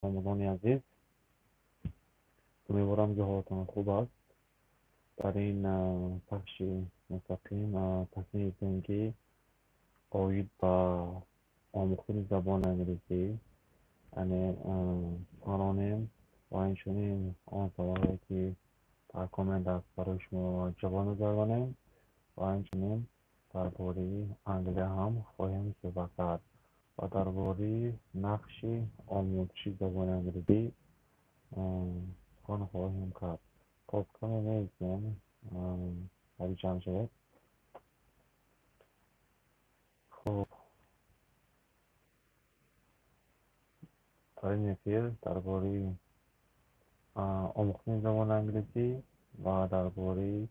رمضان عزیز، امیدوارم که حالتان خوب است. در این پخش مستقیم تصمیم گرفتیم که اوید با آموختن زبان انگلیسی یعنی قانونیم و اینچنین آن سوالایی که در کامنت است برای شما جواب می‌دهیم و اینچنین درباره انگلیسی هم خواهیم صحبت کرد و درباره نقش آموزش زبان انگلیسی خواهیم کرد. خب کمی نیستیم ولی جمع شد. خب در این اپیر درباره آموختن زبان انگلیسی و درباره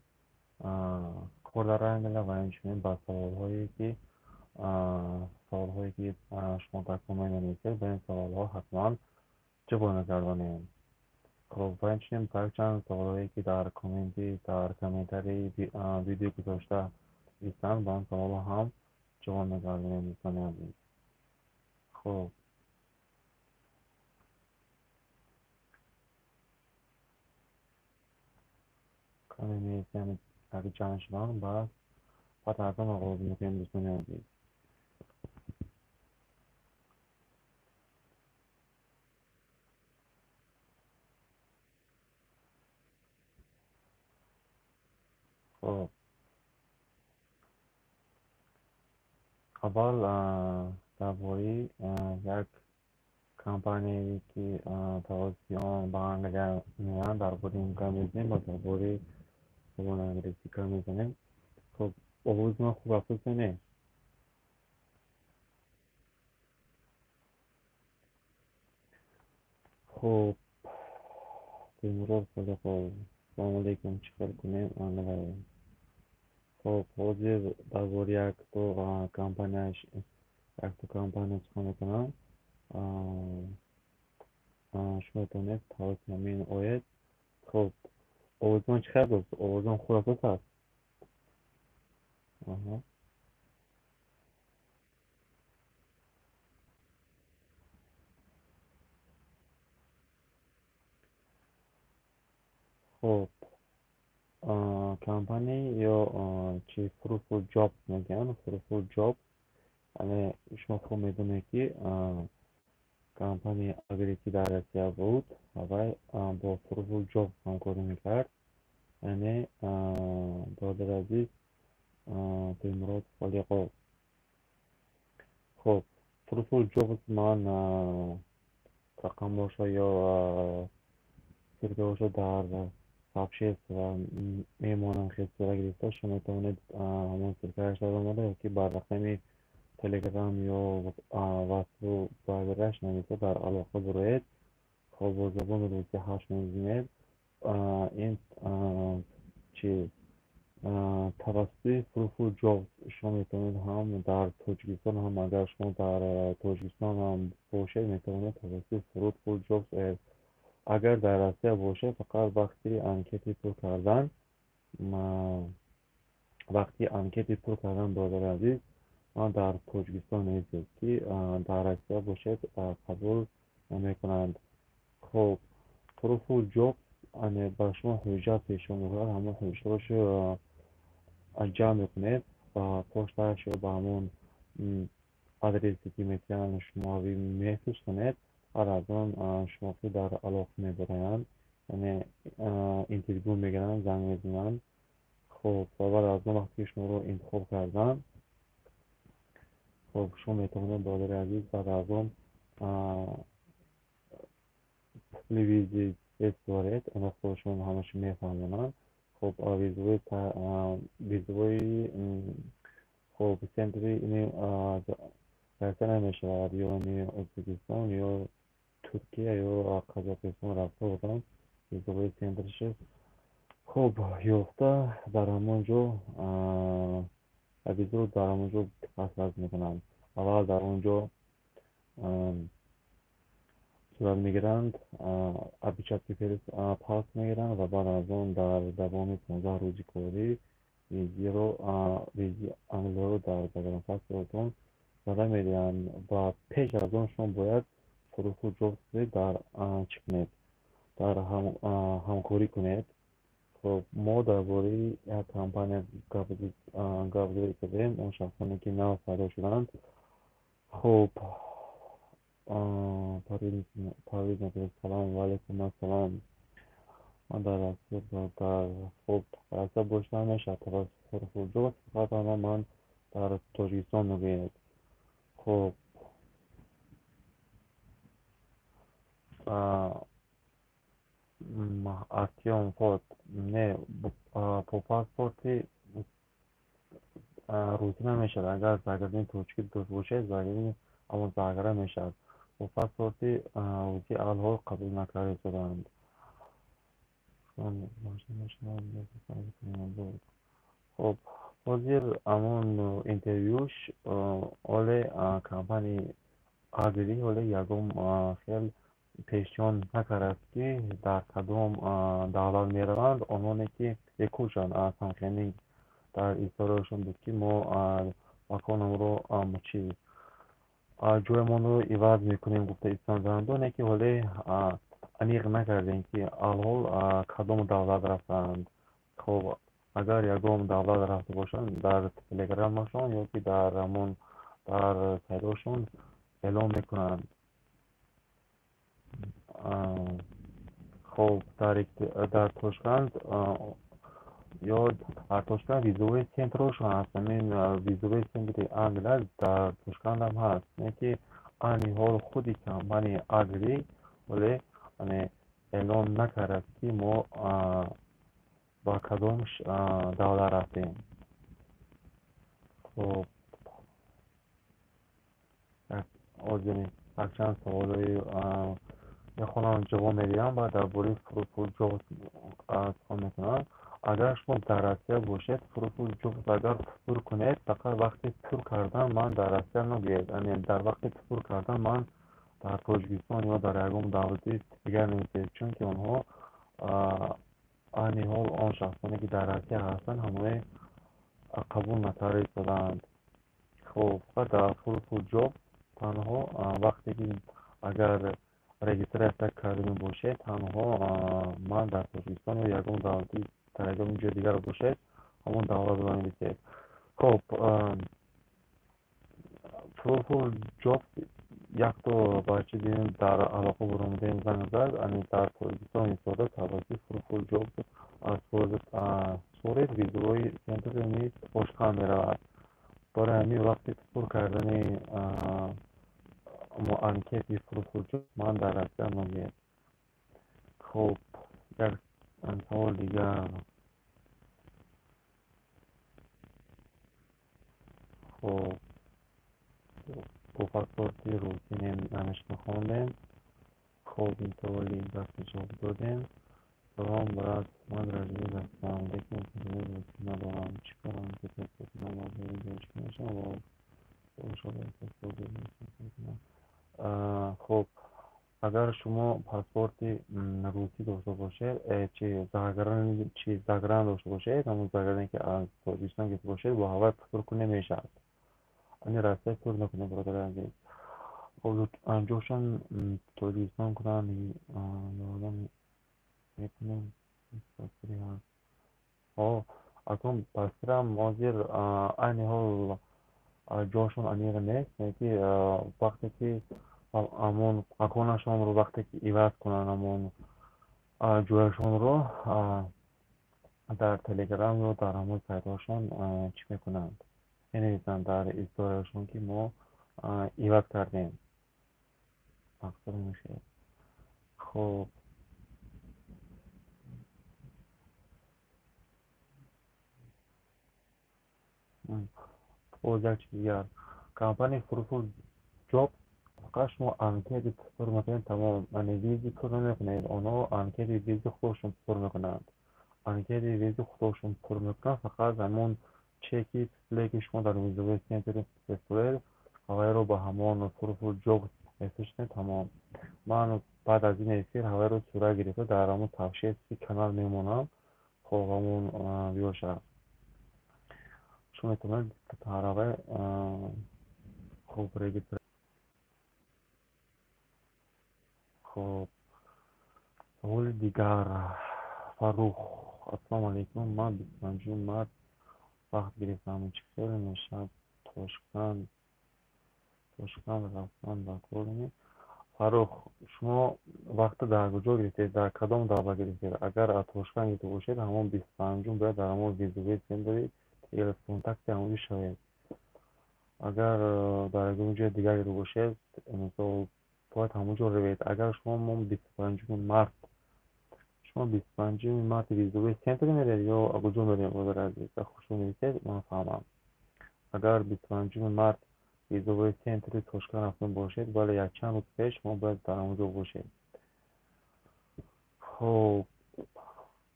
کار در انگلیسی و همچنین با سوالهایی که شما در کامنت نوشتید به این سوالها حتما جواب نگردانیم. خب و همچنین برای چند سوالهایی که در کامنتری ویدیو گذاشته ایستن با آن سوالها هم جواب نگردانیم دوستان عزیز. خب کمی نیستیم اگه جمع شدن بعد از آن آغاز میکنیم دوستان عزیز. خب اول درباره یک کمپانی که توسط آن به انگلیسی میان درباره این کار میزنیم و درباره زبان انگلیسی کار میزنیم. خب آواز من خوب افزود نه؟ خب امروز خیلی خوب. سلام علیکم، چیکار کنیم؟ خب حاضر درباره یک تو کمپانی سخن میکنم. شما تونست توسط همین اوید. خب آوازان چقدر است؟ آوازان خرافات است. آها. خب کمپانی یا چی فروفول جاب میگن. فروفول جاب یعنی شما خوب میدونه که کمپانی اگریسی در روسیه بود و با فروفول جاب همکاری میکرد. یعنی برادر عزیز تیمورات خالیقو. خب فروفول جاب من رقم باشه یا فرده باشه در ثبت و میمانم خیلی صورت گرفته. شما میتونید همون سرکرش داده ماده که بر رقم تلگرام یا واتساپ برگرش نمیده در علاقه بروید. خب با زبان روسی هاش میزنید. این چی توسط فروفول جاب شما میتونید هم در تاجیکستان هم اگر شما در تاجیکستان هم باشید میتونید توسط فروفول جاب. اگر در روسیه باشه فقط وقتی پر کردن برادر عزیز در تاجیکستان نیست که در روسیه باشد قبول نمیکنند. خب پروفول جاب بر شما حجت پیشون میکنند. همون حجتش جمع میکنید و پشتش رو به همون آدرسی که میتونن شما محسوس کنید. از آن شما که در علاقه میبرند یعنی اینترویو میگیرن، زنگ میزنن. خب بعد از اون وقتی شما رو انتخاب کردن خب شما میتونید برادر عزیز بعد از اون ویزی دارید. اون خودشون همش میفهمونن. خب ویزوی خب سنتری اینی رفته نمیشه یا ازبکستان یا ترکیه یا قزاقستان رفته بودم ویزوی سنترشه. خب یافته در همونجا ویزو در همونجا پس میکنند. اول در اونجا صورت میگیرند ابیچت که پاس میگیرند و بعد از اون در دوام 15 روزی کاری ویزی انگلی رو در بدن فصلتون زده میدهند و پیش از اون شما باید фурӯху ҷофтӣ дар чӣ кунед, дар ҳамкорӣ кунед. خب ما درباره یک کمپانی گپ‌زدی کردیم. اون شخصانی که نو پیدا شدند. خب پرویز نکرد. سلام و علیکم السلام. من در خب راسته باشتن نشد توسط فرجوت فقط من در تاجیکستان میگوید. خب артем вот не по паспорти рӯзӣ намешавад. агар загардини точки дошта бошед, загардини ҳамон загара мешавад. по паспорти рӯзӣ алҳол қабул накарда шуданд. خب ҳозир ҳамон интервюш оле компанияи агри оле ягон хел пешниҳод накардааст ки дар кадом давлат мераванд. онҳоне ки якушанд аз ҳамхени дар изҳорашон буд ки мо маконамро чи ҷоймонро иваз мекунем гуфта изҳор карданд. оне ки ҳоле аниқ накардем ки алҳол кадом давлат рафтанд. хоб агар ягон давлат рафта бошанд, дар телеграмашон ёки дар ҳамон дар сайтҳошон эълон мекунанд. خب در تاشکند یا در تاشکند ویزوی سنترشون هست. همین ویزوی سنتر انگل در تاشکند هم هست. نه که آنی حال خودی کمپانی اگری ولی اعلان نکرد که ما با کدامش دولت رفتیم. خب یک چند سوالای میخونم جواب میدیم و درباره فروفول جوب سوال میکنم. اگر شما در روسیه باشید فروفول جوب اگر پر کنید فقط وقتی پر کردن من در روسیه نگید. یعنی در وقتی پر کردن من در تاجیکستان یا در یگان دولتی دیگر نیستید، چون که آنها آنی حال آن شخصانی که در روسیه هستند همه قبول نکرده شدند. خب فقط در فروفول جوب تنها وقتی که اگر رجیستراسیون کردن باشد تنها من در تاجیکستان یا یگان دولتی در یگان جای دیگر باشد همون دولت رو نویسید. خب فروفول جوب یک تا بچه دیدیم در علاقه برامدهیم زنگ زد. یعنی در تاجیکستان ایستاده توسط فروفول جوب از سورید ویزوی سنتر نیز باشگاه میرود. برای همین وقتی پر کردن انکیتی فروفول جوب من در روسیه نگید. خب یک سوال دیگر. خب با پاسپورتی روسی نمیخواندیم. خب این سوالی دست جواب دادیم. سلام برات، من رجوع هستم. لیکن کلمه روسی ندارم. چیکارم که پاسپورت نمازی داشته باشم و خب اگر شما پاسپورتی روسی داشته باشید چی زاگران داشته باشید، همون زاگرانی که از تاجیکستان گرفته باشید با هوای پر کنه میشد. این راسته پر نکنه برادر عزیز. خب جوشن تاجیکستان کنن یادم میکنم پاسپورتی هست. اکنون پاسپورتم حاضر این حال جاشون انیق نیست. یکی وقتی که همون اکانشون رو وقتی که ایواز کنن همون جویشون رو در تلگرام یا در همون سایتاشون چی میکنند مینویسند در استوریشون که ما ایواز کردیم مقصد میشه. خب یک چیز دیگر کمپانی فروفول جوب فقط شما انکیت پر میکنید تمام. یعنی ویزی پر نمیکنید، اونا انکیت ویزی خودشون پر میکنند. انکیت ویزی خودشون پر میکنند. فقط همون چکی پلیک شما در ویزوی سنتر استوریل هوای رو با همون فروفول جوب استشنید تمام. من بعد از این اسیر هوای رو صورت گرفته در همون تفشیه کانال میمونم. خب همون ویوش هست شما میتونید طرقه خوب رگیستر خب سوال دیگر. فروخ: السلام علیکم، من 25 مارس وقت گرفتم چه خیلی نشد توشکان رفتن و کلی. فروخ، شما وقت در کجا گرفتید؟ در کدام دعوا گرفتید؟ اگر از توشکان گرفته باشید همون 25 باید در همون ویزوی سند دارید تلفن تکسی همونجا شاید. اگر در اونجا دیگر گرفته باشید مثلا باید همونجا رو بید. اگر شما 25 مارس شما 25 مارس ویزوی سنتر میرید یا کجا میرید؟ بودر عزیز خوش میرسید من فهمم. اگر 25 مارس ویزوی سنتر توشکان رفتن باشید ولی یک چند روز پیش ما باید در اونجا باشید. خب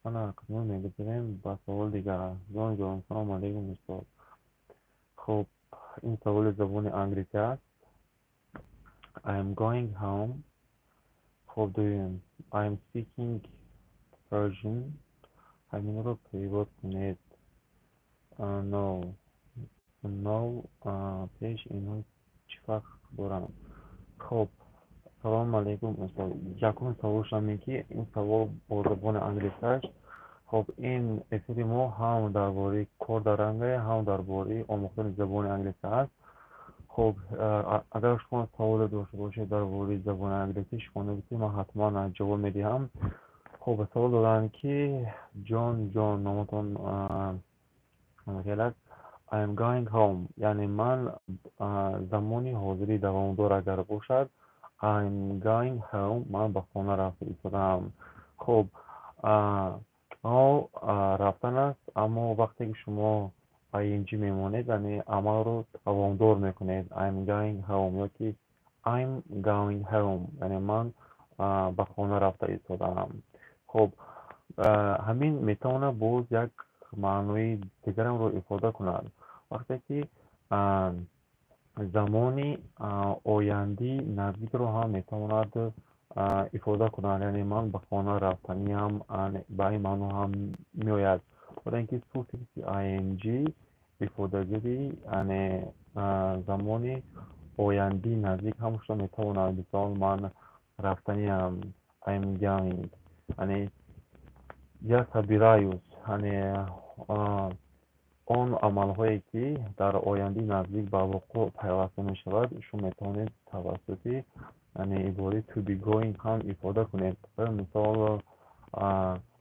من اکنون میگذاریم با سوال دیگر. جان سلام علیکم استاد. خب این سوال زبان انگلیسی است. I am going home. خب دویم I am speaking Persian. همین رو پیوت کنید. No پیش اینو چی فرق دارم. خب سلام علیکم استاد. یکم سوال شما که این سوال با زبان انگلیسی است. خب این اپیزود ما هم درباره کار در انگلیسی هم درباره آموختن زبان انگلیسی است. خب اگر شما سوال داشته باشید درباره زبان انگلیسی شما بگید من حتما جواب میدهم. خب سوال دارن که جان نامتون خیلی I am going home یعنی من زمانی حاضری دوام دار اگر باشد I'm going home من به خانه رفته ایستادم. خب رفتن است اما وقتی که شما ing میمونید یعنی عمل رو دوام دار میکنید I'm going home یا که I'm going home یعنی من به خانه رفته ایستادم. خب همین میتونه باز یک معنای دیگرم رو افاده کند. وقتی که زمانی آیندی نزدیک رو هم میتواند افاده کند یعنی من به خانه رفتنی هم به این معنی هم میآید. برای اینکه سوفیکس ing افادهگری یعنی زمانی آیندی نزدیک همش رو میتواند مثال من رفتنی هم I'm going یعنی یا سبیرایوس یعنی آن عملهایی که در آینده نزدیک به وقوع پیوسته می شود شما میتوانید توسط یعنی عباره to be going هم افاده کنید. مثال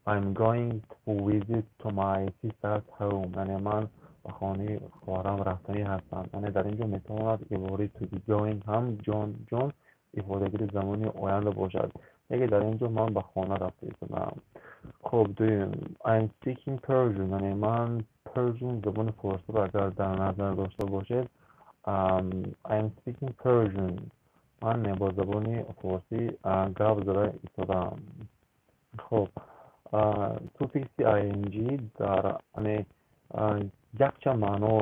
I'm going to visit to my sister's home یعنی من به خانه خواهرم رفتنی هستم. یعنی در اینجا میتواند عباره to be going هم جان افادهگری زمانی آینده باشد. اگه در اینجا من به خانه رفته ایستادم. خب دویم I'm speaking Persian یعنی من پرژن زبان فارسی رو اگر در نظر داشته باشید I'm speaking Persian من با زبان فارسی گپ زده ایستادم. خب سوفیکس ing در یعنی یک چند معنا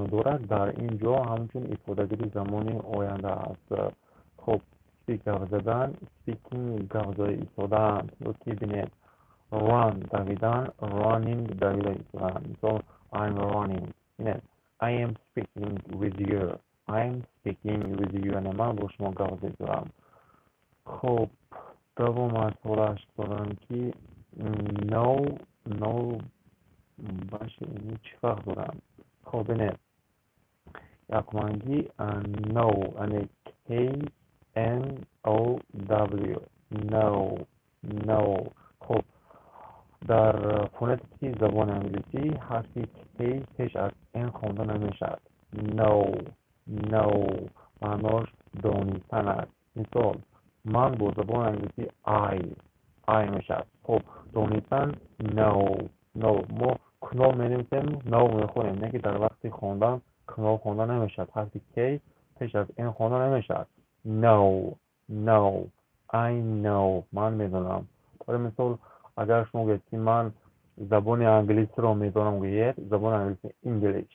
دارد در اینجا همچون افادهگری زمان آینده است. خب گپ زدن speaking گپ زده ایستادن رو که بینید run دویدن running دویده ایستادن. مثال I'm running I am speaking with you یعنی من با شما گپ زده ایستادم. خب دوم از سوالش دارم که no باشه اینی چی فرق دارم. خب بینید یک منگی no یعنی KNOW no. خب در فونتیک زبان انگلیسی حرفی کی پیش از این خوانده نمیشد. no معناش دانستن است. مثال من با زبان انگلیسی I میشد. خب دانستن no ما کنال مینویسیم no میخونیم نه که در وقت خواندن کنال خوانده نمیشد. حرفی کی پیش از این خوانده نمیشد. no I know من میدونم. برای مثال اگر شما گوید که من زبان انگلیسی رو میدونم گوید زبان انگلیسی English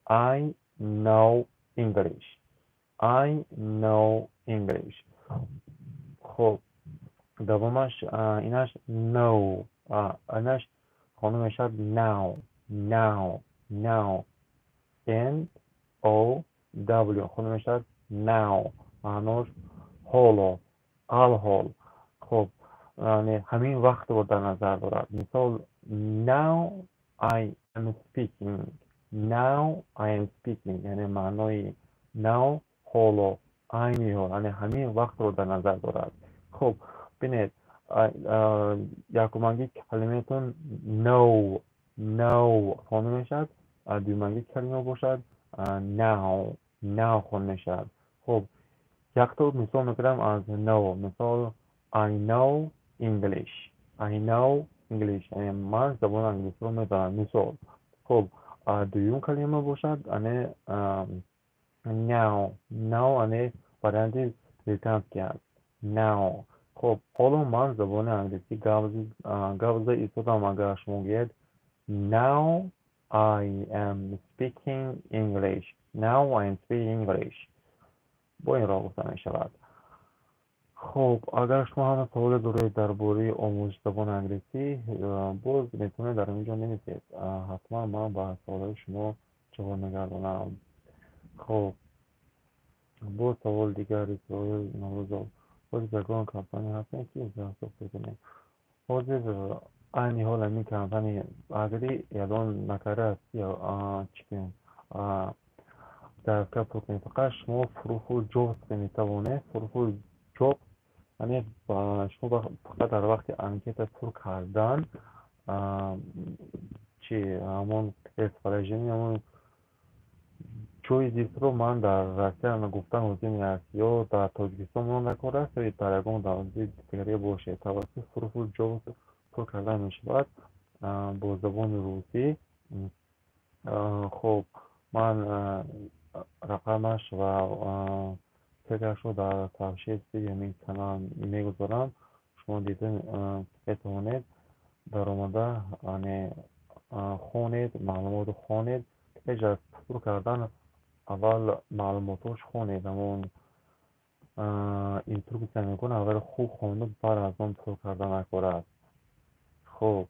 I know English. خب دومش اینش no اینش خانه میشد now NOW خانه میشد now معناش حال خب یعنی همین وقت رو در نظر دارد. مثال now I am speaking. now I am speaking یعنی معنای now حالا اینی ها، یعنی همین وقت رو در نظر دارد. خب ببینید یکمانگی کلمهتون no no خوانده میشد، دومانگی کلمه باشد now now خوانده میشد. خب یک تا مثال میگیرم از know. مثال I know English. I know English یعنی من زبان انگلیسی رو میدانم. مثال خب دوم کلمه باشد یعنی now now یعنی varianti return کرد now. خب حالا من زبان انگلیسی گاوزه ایستادم. اگر شما گید now I am speaking English. now I am speaking English با این را گفته می شود. خب اگر شما هم سوال دارید درباره آموزش زبان انگلیسی باز میتونید در اینجا نویسید، حتما من با سوال شما جواب میگردونم. خب با سوال دیگری سوال نوزا باز زگان کمپانی هستن که جنسو بکنیم. باز اینی حال همین کمپانی اگری اعلان نکرده است یا چیکن در کپ بکنید، فقط شما فروخ جوب میتوانید. فروخ جوب یعنی شما فقط در وقت انکیت پر کردن همون اسپریشنی همون جوی دیست رو من در رسیه گفتن وزین است یا در تاجیکستان من نکار است یا در اگون در وزید دیگری باشه توسط فروخ جوب پر کردن می شود با زبان روسی. خب من رقمش و فکرش رو در توشیح همین کانال میگذارم. شما دیدن بتوانید در آمده خونید معلومات خونید. ایجا از پر کردن اول معلوماتش خونید همون اینتروکسیون میکنه. اول خوب خوندید بعد از اون پر کردن نکاره است. خب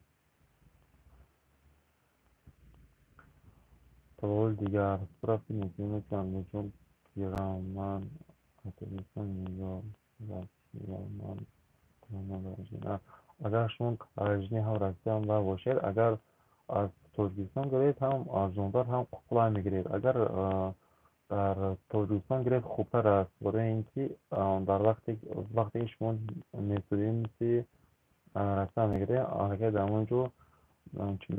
سوال دیگر صرف نزیم نجوم گیرم من اتبیسان یا من اگر شما رجنی هم رسیده هم باشید، اگر از تاجیکستان گرید هم از جاندار هم قبلا میگیرید. اگر در تاجیکستان گرید خوبتر است برای اینکه در وقتی شما میتونید رسیده میگیرید. اگر در اونجا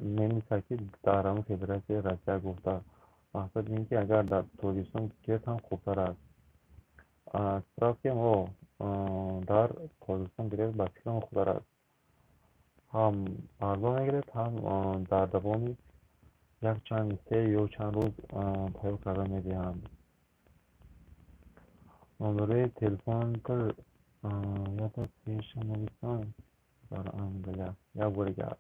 نمیشه که در همون فدراسی رسیه گفته مقصد اینکه اگر در تاجیکستان گرید هم خوبتر است. صرف که ما در تاجیکستان گرید بسیار هم خوبتر است، هم ارزان میگیرد هم در دوام یک چند سه یا چند روز پیدا کردن میدهند. نمره تلفن پر یاد پیش نویسان در انگلیه یا بریگر.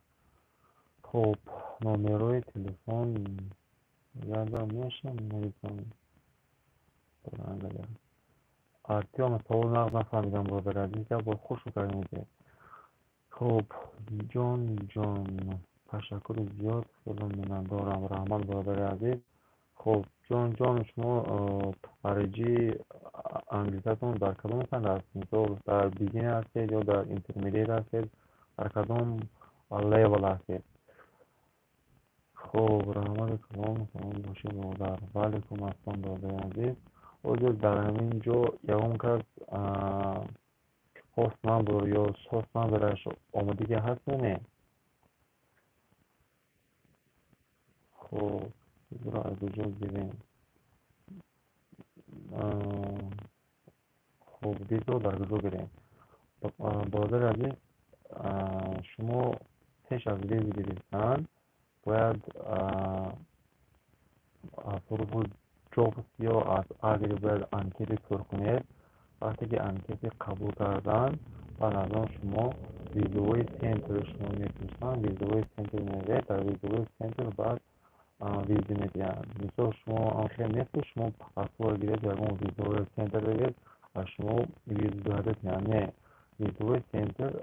خب نمره تلفن یاد میشه نویسان در انگلیه. آرتی هم سوال نقد نفهمیدم برادر عزیز که با خوش رو کردیم. خب جان تشکر زیاد خیلی منندارم رحمت برادر عزیز. خب جان شما خارجی انگلیسیتون در کدام سند است؟ مثل در بیگین هستید یا در اینترمدیت هستید؟ در کدام لیول هستید؟ خب رحمت کلام سلام باشید برادر. وعلیکم السلام برادر عزیز. وجود در همین جو یکم کس host number یا host numberش آمادگی هست نه؟ خب را از اونجا گیریم. خب دید رو در گذار گیریم. برادر عزیز شما پیش از لیزی گرفتن باید فرو جوبس یا از آگری باید انکیتی پر کنید. وقتی که انکیتی قبول کردن بعد از آن شما ویزوی سنتر شما میفرستن. ویزوی سنتر میده در ویزوی سنتر بعد ویزی میدین. مثل شما آنخیر نیست شما پاسپورت گیرید در اون ویزوی سنتر بگید و شما ویزی دارید یعنی ویزوی سنتر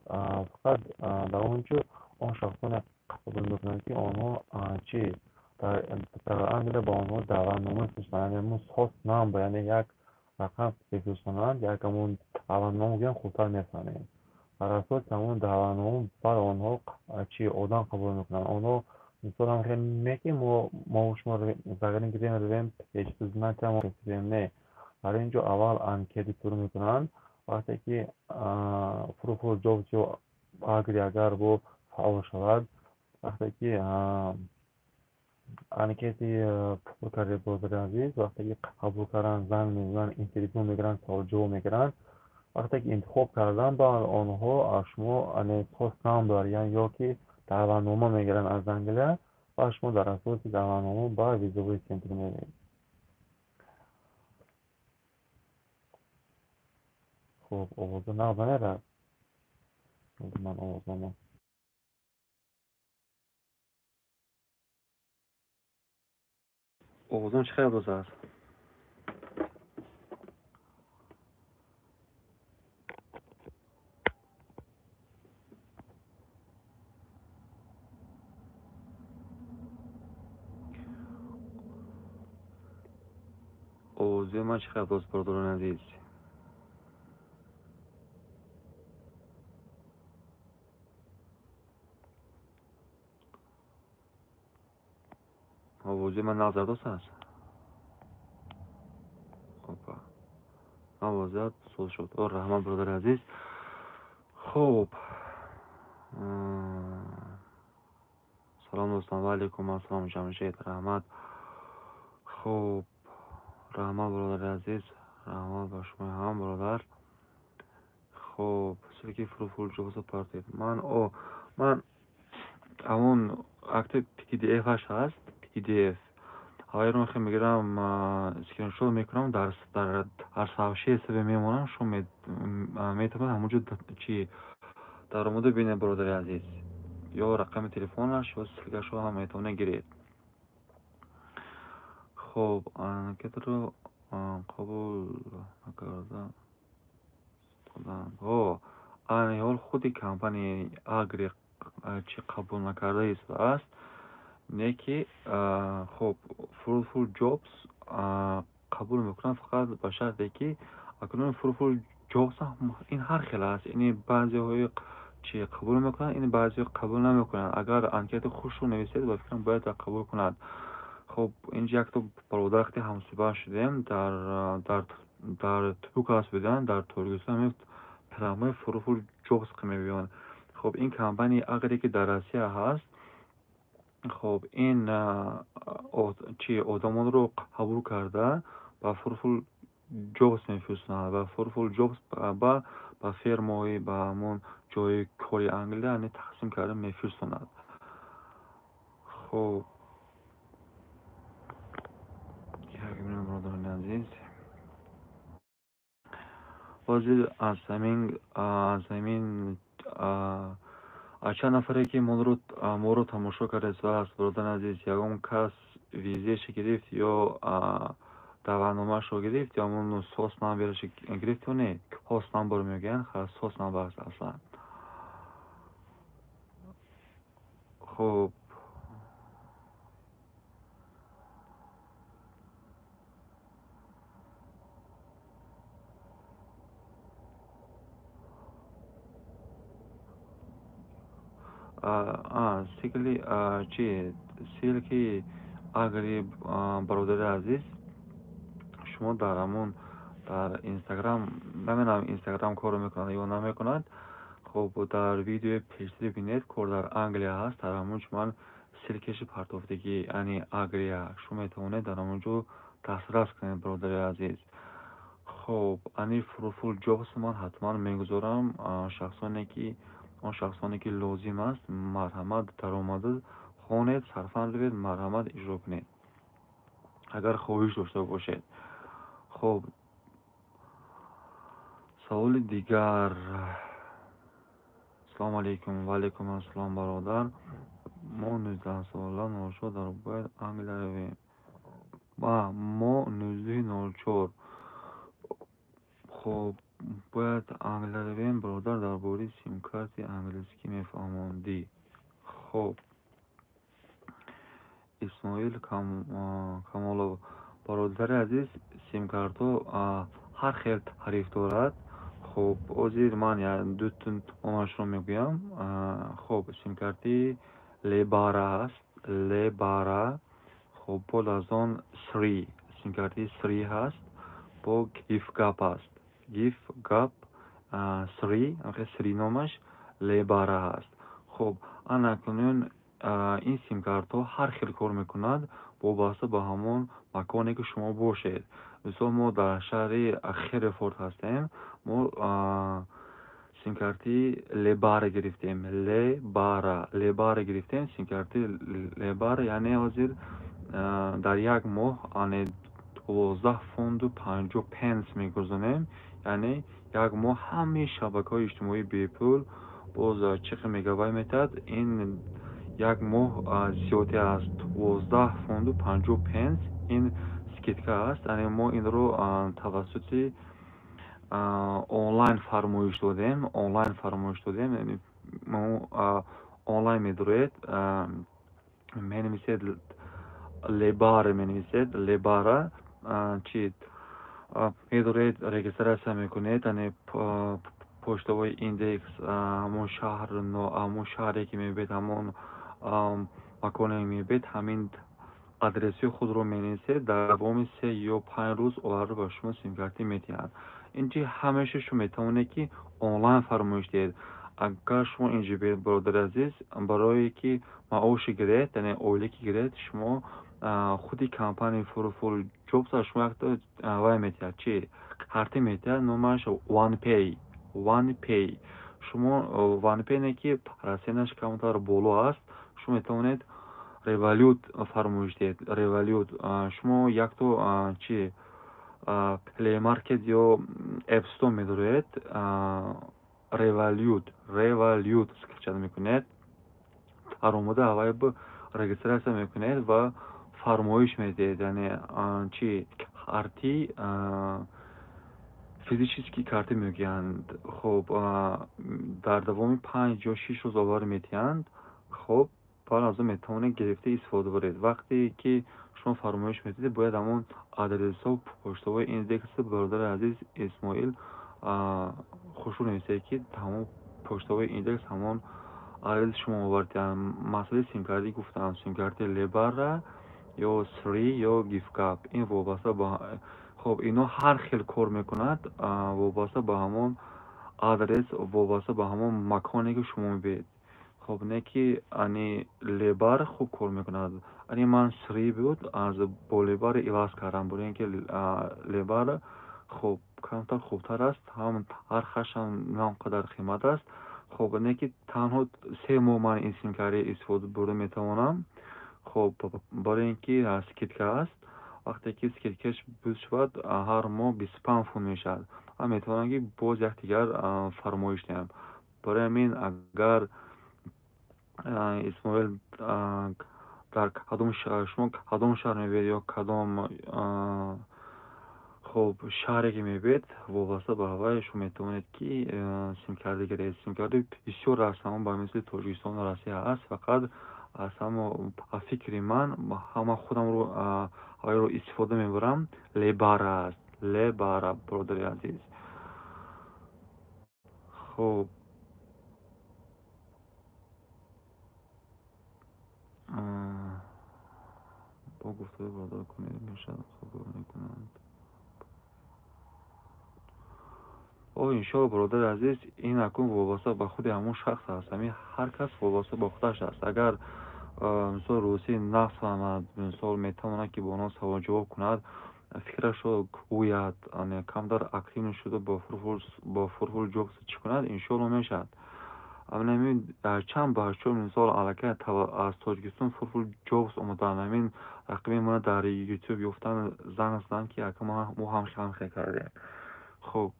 فقط در اونجا آن شخصان قبول میکنند که آنها چی در انگل با آنها دعوت نامه فرستند. یعنی هاست نام یعنی یک رقم بفرستند یک همون دعوت نامه گیرن خوبتر میفهمید. در اساس همون دعوانامه بر آنها چی آدم قبول میکنن. آنها مثال هم خیلی میگه ما و شما زگرین گریم رویم پیش خدمت هم کسیم نه. برای اینجا اول انکیتی پر میکنن. وقتی که پروفایل جاب جو اگر با فعال شود، وقتی که انکیتی پر کرده برادر عزیز، وقتی که قبول کردن زنگ میزنن، اینترویو میگیرن، سوال جواب میگیرن، وقتی که انتخاب کردن با آنها از شما پست نام یعنی یا که دعوانامه میگیرن از انگلیس و شما در اساس دعوانامه با ویزای سنتر میگیرید. خب آوازه نبنه را من آوازه Oğuzhan çıkar bu zar. Oğuzhan çıkar dost pardon aziz. Oğuzhan nazar dost az. Hoppa. Oğuzhan sol şut. O Rahman brother aziz. Xo'p. Salom do'stlar, va alaykum assalom Jamshid, rahmat. Xo'p. Rahmat brother aziz. Rahmat va shuma ham brother. Xo'p, sizga full bo'lsa partiyat. Man همون اکت PDF هاش هست PDF های رو میگیرم اسکرین شات میکنم در صفحه سه میمونم شما میتونم همونجا چی در مورد ببینید برادر عزیز یا رقم تلفنش و سلکش رو هم میتونه گیرید. خب انکت رو قبول نکردم. حال خودی کمپانی اگر چی قبول نکرده است نه که خب فول جابز قبول میکنن فقط با شرطی که اکنون فول جابز این هر خیلی است. این بعضی های چی قبول میکنن این بعضی قبول نمیکنن. اگر انکت خوش رو نویسید با فکرم باید قبول کنند. خب اینجا یک تو برادرختی همسوبه شدیم در تو کلاس بودن در ترکستان میفت پرامای فول جابز میبینن. خب این کمپانی اگری که در آسیا هست خب این چی آدمان رو قبول کرده با فول جابز میفرستند و فول جابز با فرمای با همون جای کاری انگلیس یعنی تقسیم کرده میفرستند. خب یک منو برادران عزیز بازی از همین چند نفره که ما رو تماشا کرده است برادران عزیز یکم کس ویزیش گرفت یا دعوانامه‌اش رو گرفت یا همون سوس نامبرش گرفت و نه هاست نامبر میگن خاص سوس نامبر است اصلا. خب سیلی اگری برادر عزیز شما در همون در اینستاگرام نمیدونم اینستاگرام کارو میکنند یا نمیکنند. خب در ویدیو پیشتری بینید کار در انگلیا هست در همون شما سیلکش پرتافتگی یعنی اگریا شما میتونید در همونجا دسترس کنید برادر عزیز. خب انی فول جابز من حتما میگذارم شخصانی که لازم است مرحمت در آمده خانه صرفا روید مرحمت اجرا کنید اگر خواهش داشته باشید. خب سوال دیگر. سلام علیکم و علیکم السلام برادر. ما 19 ساله نوشا در باید انگلیس رویم. ما 1904 خب باید انگلیس رویم برادر درباره سیم کارت انگلیسی میفهماندی. خب اسماعیل کمالov برادر عزیز سیم کارت هر خیلی تعریف دارد. خب ozir man yani dutun onashro meguyam. خب simkarti lebara hast. lebara. خب بعد از آن سری simkarti سری هست با گیف گپ است. گیف گپ سری سری نامش lebara هست. خب اکنون این سیم کارت ها هر خیلی کار میکند وابسته به همون مکانی که شما باشید. مثلا ما در شهر خیرفورد هستیم. ما سیم کارتی lebara گرفتیم. lebara گرفتیم. سیم کارتی lebara یعنی حاضر در یک ماه 12 فوند و 50 پنس میگذاریم. یعنی یک ماه همه شبکه‌های اجتماعی بی پول باز چقدر میگابایت میتاد. این یک ماه زیادی است. 12 فوند و 50 پنس این скидка است. یعنی ما این رو توسط онлайн фармоиш додем. یعنی ما онлайн медоед менависед lebara менависед lebara чи медоред регистратсия мекунед. яъне поштавои индекс ҳамон шаҳре ки мебед ҳамон маконе мебед ҳамин адресиҳои худро менависед. дар давоми 3 ё 5 рӯз оларо ба шумо симкартӣ метиҳанд. инҷи ҳамеша шумо метавонед ки онлайн фармоиш диҳед. агар шумо инҷи биёед бародари азиз барое ки маоши гиред яъне оилӣ ки гиред шумо худи компанияи Fruitful Jobs шумо якта вай метиҳад чи карти метиҳад. номаш OnePay. шумо OnePay не ки расенаш камтар боло аст. шумо метавонед Revolut фармоиш диҳед. Revolut шумо якто чи Play Market ё App Store медоред. Revolut скачат мекунед. даромада аввал регистратсия мекунед ва фармоиш медиҳед. яъне чи карти физически карти мегӯянд. хоб дар давоми 5 ё 6 рӯз овар метиҳанд. хоб بعد از اون میتونید گرفته استفاده برید. وقتی که شما فرمایش میدید باید همون آدرس و پشتوای ایندکس برادر عزیز اسماعیل خوشو نویسید که تمام پشتوای ایندکس همون آدرس شما آوردید. مثلا سیم کارتی گفتم سیم کارتی lebara یا سری یا گیف گپ این وابسته با خب اینا هر خیلی کار میکند وابسته با همون آدرس وابسته با همون مکانی که شما میبید. خب نه که انی lebara خوب کار میکند. انی من سری بود از با lebara عوض کردم برای اینکه lebara خب کمتر خوبتر است. هم هر خشم نه قدر قیمت است. خب نه که تنها 3 ماه من این سیم کارت استفاده برده میتوانم. خب برای اینکه اسکیدکا است. وقتی که اسکیدکش بود شود هر ماه 25 فوند میشد. من میتوانم که باز یک دیگر فرمایش دهم. برای همین اگر اسماعیل در کدام شما کدام شهر میبید یا کدام خب شهری که میبید وابسته به هوای شما میتوانید که سیم کارت گیرید. سیم کارت بسیار است. همون با مثل تاجیکستان و روسیه است. فقط از همون فکر من همه خودم رو هوای رو استفاده میبرم. lebara است. lebara برادر عزیز. خب با گفتگو برادر کنید میشد خبر میکنند. انشاءالله برادر عزیز این اکنون وابسته به خود همون شخص است. همین هر کس وابسته به خودش است. اگر مثال روسی نقص آمد مثال میتواند که با آنها سوال جواب کند فکرش رو گوید کم در اکتیو شده با Fruitful Jobs چی کند انشاءالله میشد. همین چند بچه مثال علاقه از تاجیکستان Fruitful Jobs اومدن. همین رقمی ما در یوتیوب یافتن زن هستند که اکنون ما هم خیلی کردیم. خب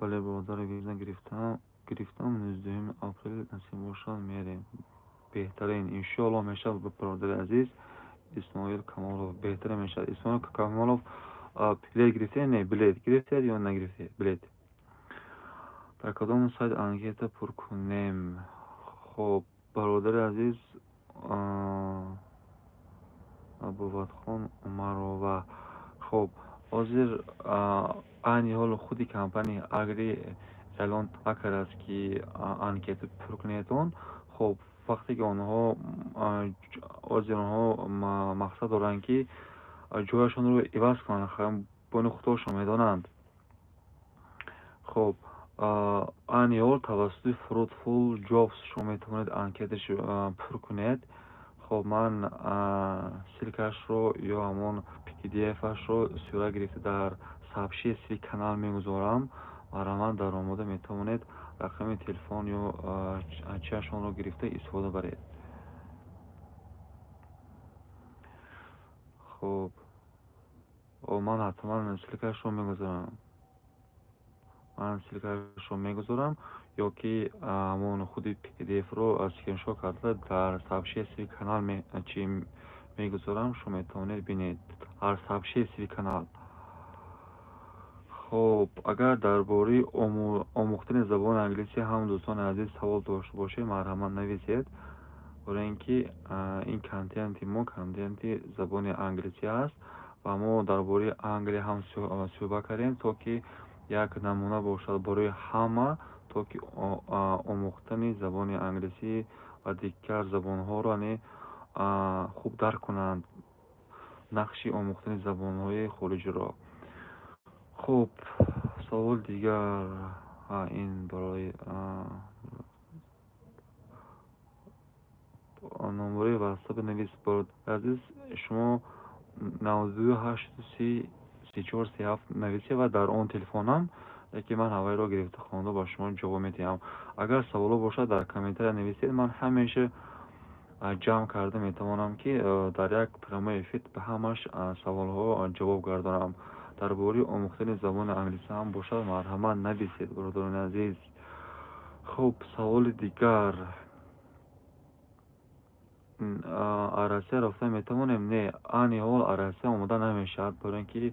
بله برادر ویزا گرفتم 19 آپریل نصیب باشد میریم. بهترین انشاءالله میشه برادر عزیز اسماعیل کمالوف بهتر میشه. اسماعیل کمالوف بلیت گرفته نه بلیت گرفته یا نگرفته بلیت. در کدام سایت انکیت پر کنیم؟ خب برادر عزیز ابوبکر خان عمرова. خب حاضر айни ҳол худи компания агри эълон накардааст ки анкета пур кунедон, хоб вақте ки онҳо озир онҳо мақсад доранд ки ҷояшонро иваз кунанд, бони худошон медонанд. хоб айни ҳол тавассути Fruitful Jobs шумо метавонед анкетаашро пур кунед. хоб ман ссилкаашро ё ҳамон PDF-ашро сӯра гирифта дар сообщие сири канал мегузорам. Мараман дар омода метавонед рақами телефон ё чиашонро гирифта истифода баред. хоб ман ҳатман ссилкаашро мегузорам ё ки ҳамон худи PDF-ро скриншот карда дар сообщие сири канал мегузорам. шумо метавонед бинед дар сообщие сири канал. хоб агар дар бораи омӯхтани забони англисӣ ҳам дӯстони азиз савол дошта бошед, марҳамат нависед. барои ин ки ин контенти мо контенти забони англисӣ аст ва мо дар бораи Англия ҳам суҳбат кардем, то ки як намуна бошад барои ҳама, то ки омӯхтани забони англисӣ ва дигар забонҳоро хуб дарк кунанд, нақши омӯхтани забонҳои хориҷиро. хуб савол дигар ин барои номерои ватсап навис. Бародари азиз, шумо 92833437 нависед ва дар он телефонам, ки ман ҳавайро гирифта хонда ба шумо ҷавоб медиҳам. агар саволо бошад дар комментария нависед, ман ҳамеша ҷамъ карда метавонам ки дар як программаи эфир ба ҳамаш саволҳо ҷавоб гардонам. дар бораи омӯхтани забони англисӣ ҳам бошад, марҳамат нависед бародарони азиз. хуб саволи дигар, Россия рафта метавонем? Не, айни ҳол Россия омода намешавад, барои ин ки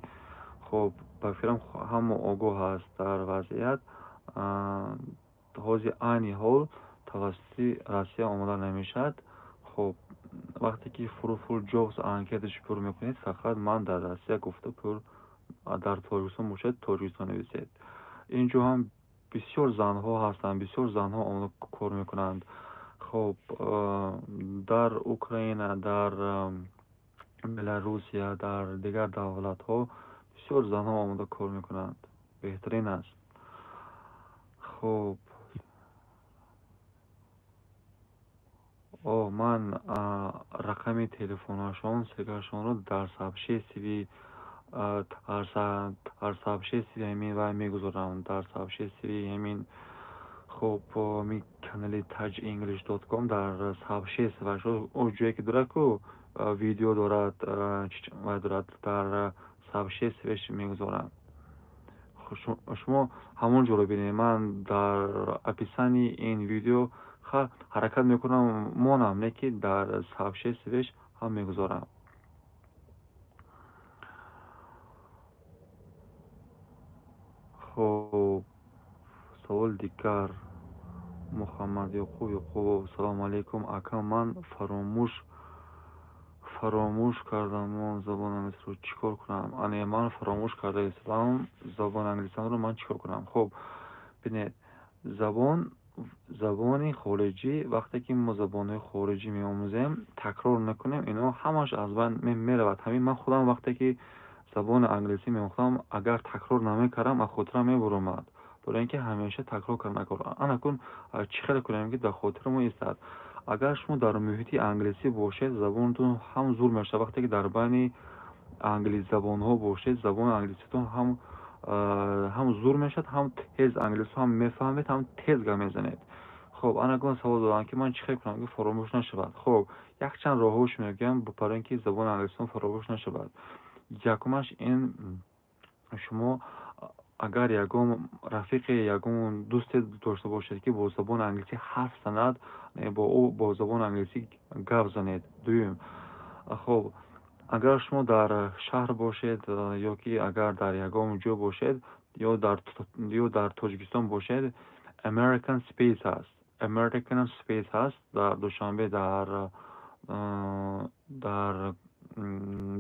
хоб ба фикрам ҳама огоҳ аст дар вазъият. ҳозир айни ҳол тавассути Россия омода намешавад. хоб вақте ки Fruitful Jobs анкетаашро пур мекунед, фақат ман дар Россия гуфта пур, дар Тоҷикистон бошад Тоҷикистон нависед. инҷо ҳам бисёр занҳо ҳастанд, бисёр занҳо омода кор мекунанд. хоб дар Украина, дар Беларусия, дар дигар давлатҳо бисёр занҳо омода кор мекунанд. беҳтарин аст. хоб ман рақами телефонашон, силкашонро дар сообщие сири ҳамин вай мегузорам, дар сообщие сири ҳамин хоб канали tagenglish.com дар сообщие сивашо ҷое ки дорад ку видео дорад, вай дорад, дар сообщие сиваш мегузорам. шумо ҳамон ҷоро бинед. ман дар описани ин видео ҳаракат мекунам монам, не ки дар сообщие сиваш ҳам мегузорам. хоб савол дигар. Мухаммад Ёқубов, салому алейкум ака, ман фаромӯш кардам забони англисиро, чӣ кор кунам? Ман фаромӯш карда истодам забони англисиро, ман чӣ кор кунам? хоб бинед, забони хориҷӣ, вақте ки мо забонҳои хориҷӣ меомӯзем, такрор накунем, ино ҳамаш аз байн меравад. ҳамин ман худам вақте ки забони англисӣ меомӯхтам, агар такрор намекардам, аз хотирам мебуромад. барои ин ки ҳамеша такрор кардан кор. анакун чӣ хеле кунем ки дар хотири мо истад. агар шумо дар муҳити англисӣ бошед, забонтон ҳам зур мешавад. вақте ки дар байни англизабонҳо бошед, забони англиситон ҳам зур мешавад, ҳам тез англисиро ҳам мефаҳмед, ҳам тез гап мезанед. хоб анакун савол дорам ки ман чӣ хеле кунам ки фаромӯш нашавад? хоб якчанд роҳҳош мегӯям барои ин ки забони англиситон фаромӯш нашавад. якумаш ин, шумо агар ягон рафиқи, ягон дӯсте дошта бошед ки бо забони англисӣ ҳарф занад, бо ӯ бо забони англисӣ гап занед. дуюм, хоб агар шумо дар шаҳр бошед, ё ки агар дар ягон ҷо бошед, ё дар Тоҷикистон бошед, American Space ҳаст. дар Душанбе,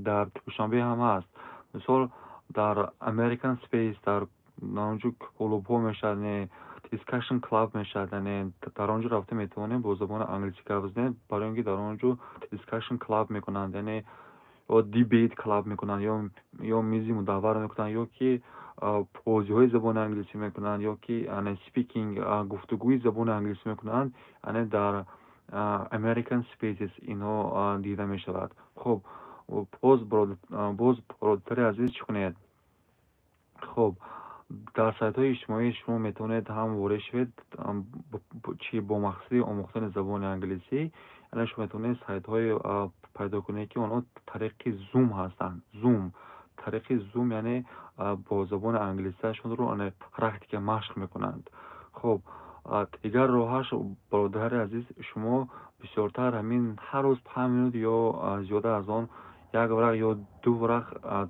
дар Душанбе ҳам ҳаст. мисол در American Space در اونجا کلوب ها میشن، دیسکشن کلاب میشن، در اونجا رفته میتونه با زبان انگلیسی گپ بزنه، برای اینکه در اونجا دیسکشن کلاب میکنن، یعنی یا دیبیت کلاب میکنن یا میزی مداور میکنن یا که پوزی های زبان انگلیسی میکنن یا که سپیکینگ گفتگوی زبان انگلیسی میکنن، یعنی در American Spaces اینها دیده میشود. خب باز برادر عزیز چی کنید؟ خب در سایت های اجتماعی شما میتونید هم وارد شوید چی با مقصد آموختن زبان انگلیسی، یعنی شما میتونید سایت های پیدا کنید که اونها طریق زوم هستن. طریق زوم یعنی با زبان انگلیسی شما رو پرکتیک مشق میکنند. خب دیگر راهش برادر عزیز شما بسیارتر همین هر روز 5 مینوت یا زیاده از آن یک ورق یا دو ورق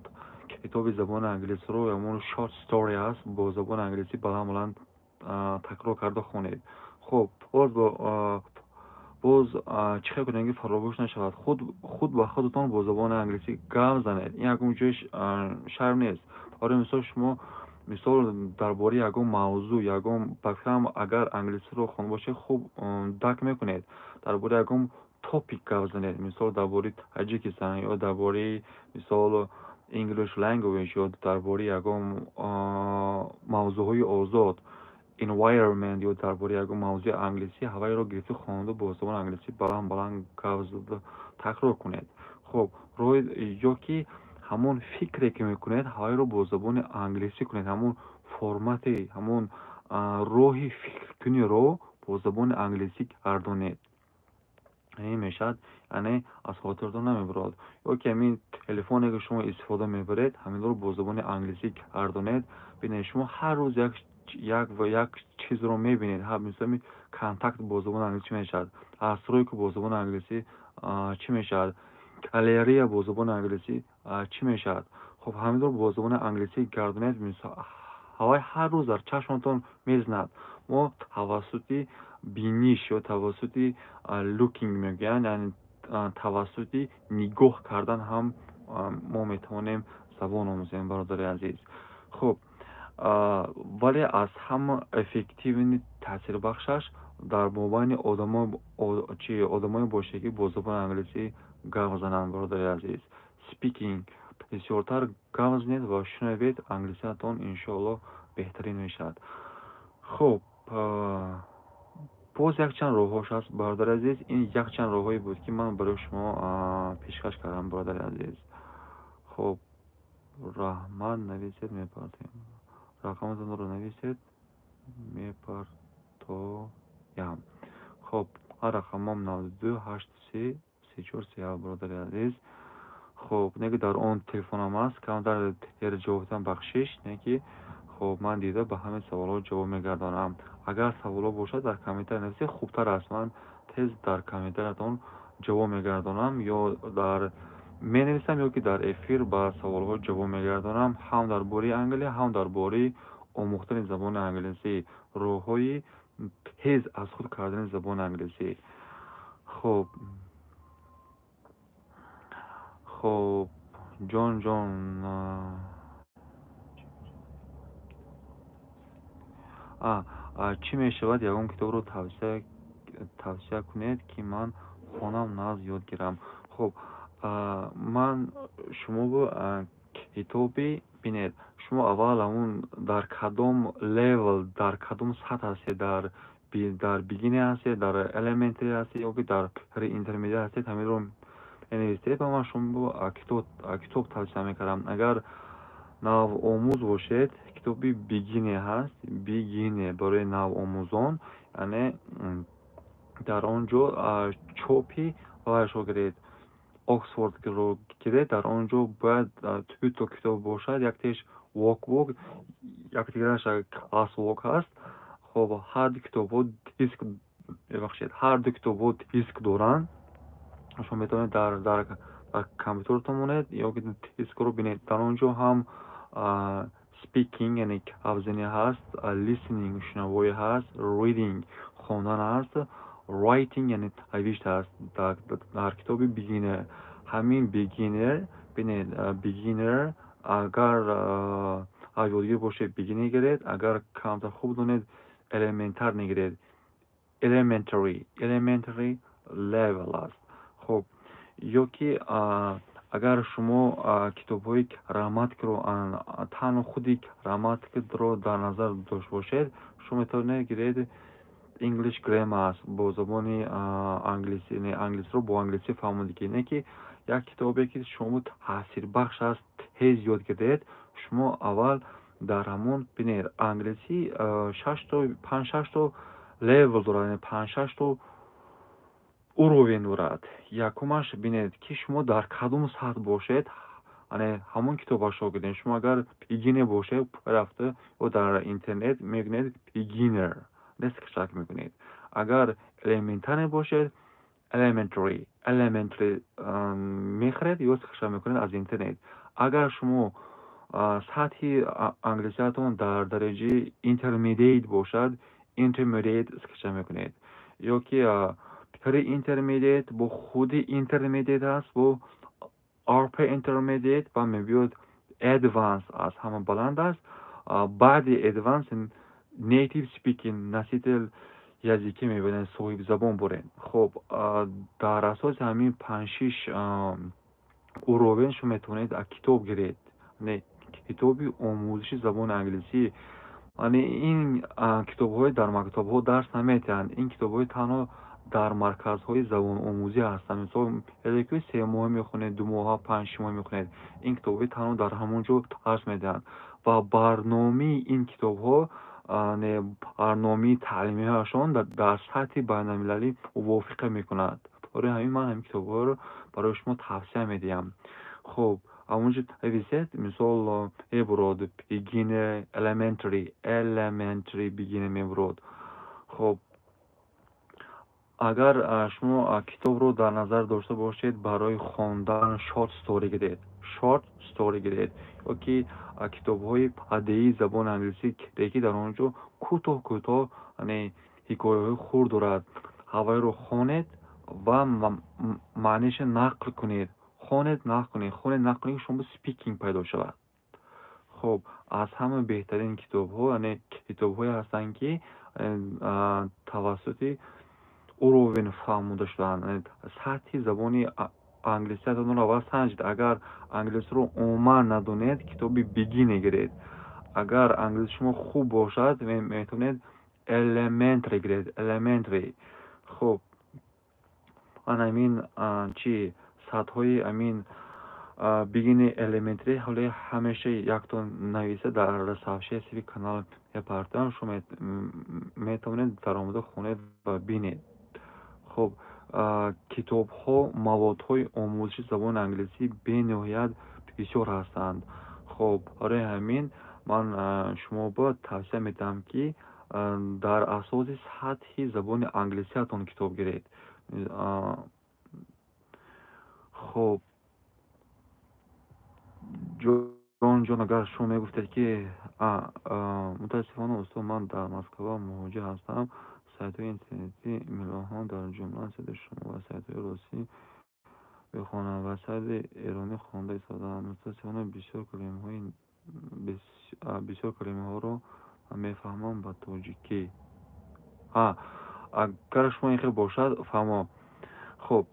کتاب زبان انگلیسی رو همون شارت ستوری هست با زبان انگلیسی بلند تکرار کرده خونید. خب باز چه کنید که فراموش نشود خود با خودتان با زبان انگلیسی گپ زنید. این یکم جایش شرم نیست. برای مثال شما مثال درباره یکم موضوع یکم بخشم اگر انگلیسی رو خون باشه خوب درک میکنید. درباره یکم توپیک گپ زنید، مثال درباره تاجیکستان یا درباره مثال English language یا درباره یکم موضوعهای آزاد environment یا درباره یکم موضوع انگلیسی هوای رو گرفته خوانده با زبان انگلیسی بلند گپ زده تکرار کنید. خب روی یا که همون فکری که میکنید هوای رو با زبان انگلیسی کنید، همون فرمت همون روحی فکر کنی رو با زبان انگلیسی گردانید. این میشد یعنی از خاطرتون نمیبرد. یا که همین تلفنی که شما استفاده میبرید همین رو با زبان انگلیسی گردانید. ببینید شما هر روز یک چیز رو میبینید، هم مثلا کانتکت با زبان انگلیسی میشد، اسروی که با زبان انگلیسی چی میشد، گالری با زبان انگلیسی چی میشد. خب همین رو با زبان انگلیسی گردانید. مثلا هوای هر روز در چشمتون میزند. ما توسط بینیش یا توسط لوکینگ میگن، یعنی توسط نگاه کردن هم ما میتونیم زبان آموزیم برادر عزیز. خب ولی از هم افکتیو تاثیر بخشش در مابین آدمای باشه که با زبان انگلیسی گپ زنند برادر عزیز. سپیکینگ بسیارتر گپ زنید و شنوید، انگلیسیتون انشالله بهترین میشد. خب باز یک چند راههاش هست برادر عزیز. این یک چند راههایی بود که من برای شما پیشکش کردم برادر عزیز. خب رحمان نویسید میپرتیم، رقمتون رو نویسید میپرتایم. خب رقمم 92 83 34 برادر عزیز. خب نگه در اون تلفنم هست که در تیر جوابتان بخشش نگه. خب من دیده به همه سوالات جواب میگردانم. اگر سوالات باشد در کامنتر نویسید، خوبتر است من تز در کامنترتون جواب میگردانم یا در می نویسم یا که در افیر به سوالات جواب میگردانم، هم درباره انگلیسی هم درباره آموختن زبان انگلیسی، راههای تز از خود کردن زبان انگلیسی. خب جان چی می شود یکم کتاب رو توصیه کنید که من خونم ناز یاد گیرم. خب من شما با کتابی بینید، شما اول همون در کدام لیول در کدام سطح هستید، در بیگینی هستید، در الیمنتری هستید یا که در اینترمدیت هستید، همین رو نویسید و من شما با کتاب توصیه میکردم. اگر نو آموز باشید کتابی بیگینی هست، بیگینی برای نو آموزان، یعنی در آنجا چوپی وایش رو گرید، اکسفورد رو گرید، در آنجا باید توی تو کتاب باشد، یک تیش واک یک دیگرش کلاس واک هست. خب هر دو کتاب ها دیسک هر دو کتاب ها دیسک دارن، شما میتونید در کامپیوترتون مونید یا که دیسک رو بینید. در آنجا هم سپیکینگ یعنی کافزنی هست، لیسنینگ شنوایی هست، ریدینگ خوندن هست، رایتینگ یعنی نوشت هست. در کتاب بیگینر همین بیگینر بینید، بیگینر اگر یادگیر باشه بیگینر گیرید، اگر کمتر خوب دونید elementar نگیرید. elementary level است. خب یا که اگر شما کتاب های گراماتیک رو تنها خودی گراماتیک رو در نظر داشته باشید، شما میتونید گیرید انگلیش گرامر است با زبان انگلیسی، نه انگلیسی رو با انگلیسی فهمیدگی، نه که یک کتابی که شما تاثیر بخش است تیز یاد گرفتید، شما اول در همون بینید انگلیسی 6 تا 5 6 تا level دارد، 5 6 تا уровень دارد. یکمش بینید که شما در کدوم سطح باشید، یعنی همون کتاب شو گردید. شما اگر بیگینر باشه رفته و در اینترنت میگنید بیگینر نیست که شک میکنید. اگر elementary باشید elementary میخرید یا استفاده میکنید از اینترنت. اگر شما سطح انگلیسیتون در درجه intermediate باشد، intermediate استفاده میکنید. یا که پری intermediate با خود intermediate است، با upper intermediate و میبیاد advanced است، همه بلند است. بعد advanced native speaking نسیتل یزیکی میبینن صاحب زبان برن. خب در اساس همین 5-6 اوروین شما میتونید کتاب گیرید، نه کتابی آموزش زبان انگلیسی. یعنی این کتاب های در مکتب ها درس نمیتن، این کتاب های تنها در مرکز های زبان آموزی هستن. مثلا یکی 3 ماه میخونید، 2 ماه 5 ماه میخونید، این کتاب های تنها در همونجا درس میدن. و برنامه این کتاب ها برنامه تعلیمی هاشون در سطح بین المللی موافقه میکند. برای همین من همین کتاب ها رو برای شما توصیه میدیم. خب اونجا ویزیت مثال برود beginner elementary beginner میبرود. خب اگر شما کتاب رو در نظر داشته باشید برای خواندن شورت استوری گیرید یا که کتاب های ادبی زبان انگلیسی که در اونجا کوتاه یعنی حکایه های خورد دارد، هوای رو خوانید و معنیش نقل کنید. نقل کنید شما سپیکینگ پیدا شود. خب از همه بهترین کتاب ها یعنی کتاب های هستند که توسط اوروین فهموده شدن. سطح زبانی انگلیسی رو اول سنجید. اگر انگلیسی رو عموما ندونید کتابی بیگینر گیرید. اگر انگلیسی شما خوب باشد میتونید elementary گیرید. elementary. خب همین چی سطح های همین بیگینر elementary حالا همیشه یک تا نویسه در صفحه سیوی کانال میپردم، شما میتونید در آموزه خونید و بینید. خب کتاب ها مواد های آموزش زبان انگلیسی به نهایت بسیار هستند. خب برای همین من شما با توصیه میدم که در اساس سطح زبان انگلیسی هاتون کتاب گیرید. خب جان اگر شما میگفتید که متاسفانه استاد من در مسکو مواجه هستم، سایت های اینترنتی میلاهان در جمله سایت شما و سایت های روسی بخوانم و سایت ایرانی خوانده ایستادم. متاسفانه بسیار کلمه ها رو میفهمم با تاجیکی. اگر شما این خیلی باشد فهمم. خب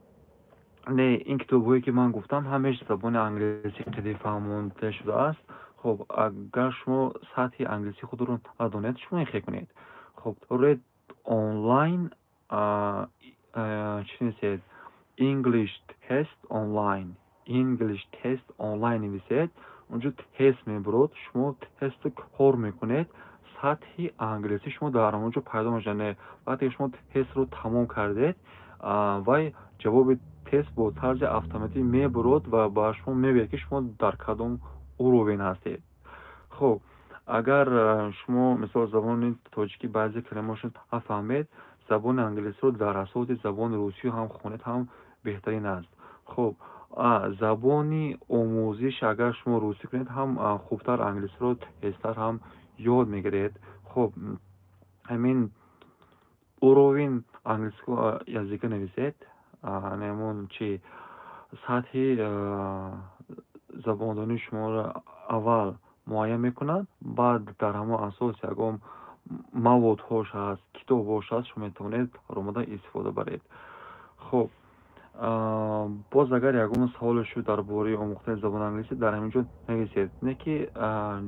نه این کتاب هایی که من گفتم همیشه زبان انگلیسی قدی فهمونده شده است. خب اگر شما سطح انگلیسی خود رو ندانید شما این خیلی کنید. خب رید آنلاین چی نیست English test online نویسید، اونجا تست میبرد، شما تست کار میکنید، سطح انگلیسی شما در اونجا پیدا میشه. وقتی شما تست رو تمام کردید و جواب تست با طرز اتوماتیک میبرد و با شما میگه که شما در کدام اوروین هستید. خب اگر شما مثلا زبان تاجیکی بعضی کلمه‌هاشون نفهمید، زبان انگلیسی رو در اساس زبان روسی هم خونید هم بهترین است. خب زبانی آموزش اگر شما روسی کنید هم خوبتر انگلیسی رو تیزتر هم یاد میگیرید. خب همین اوروین انگلیسی یزیک نویسید، همون چی سطح زباندانی شما را аввал муайян мекунад, баъд дар ҳамон асос ягон маводҳош ҳаст, китобҳош ҳаст, шумо метавонед дар омада истифода баред. хуб, боз агар ягон саволе шуд дар бораи омӯхтани забони англисӣ, дар ҳамин ҷо нависед. Не ки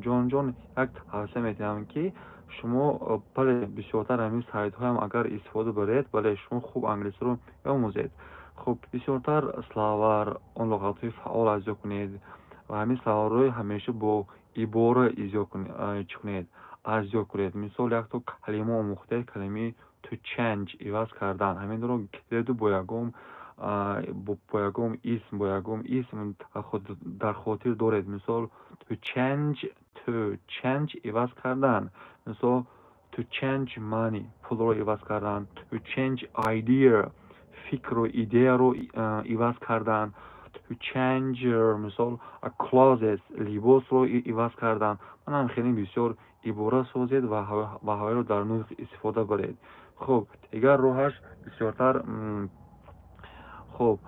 ҷон як тавсия метиҳам ки шумо бале бисёртар ҳамин сайтҳоям агар истифода баред, бале шумо хуб англисиро меомӯзед. хуб, бисёртар словар, он луғатҳои фаъол аз ёд кунед ва ҳамин словарро ҳамеша бо ибора чӣ кунед, аз ёд кунед. Мисол, якто калима омӯхтед, калимаи to change, иваз кардан. Ҳаминро гирифтеду бо ягон اسم در خاطر دارید. مثال to change عوض کردن. مثال to change money، پول رو عوض کردن. to change idea، فکر و ایده رو عوض کردن. to change مثال clothes، لباس رو عوض کردن. من هم خیلی بسیار عبارت سازید و هوای رو در نطق استفاده برید. خب دیگر روحش بسیارتر خب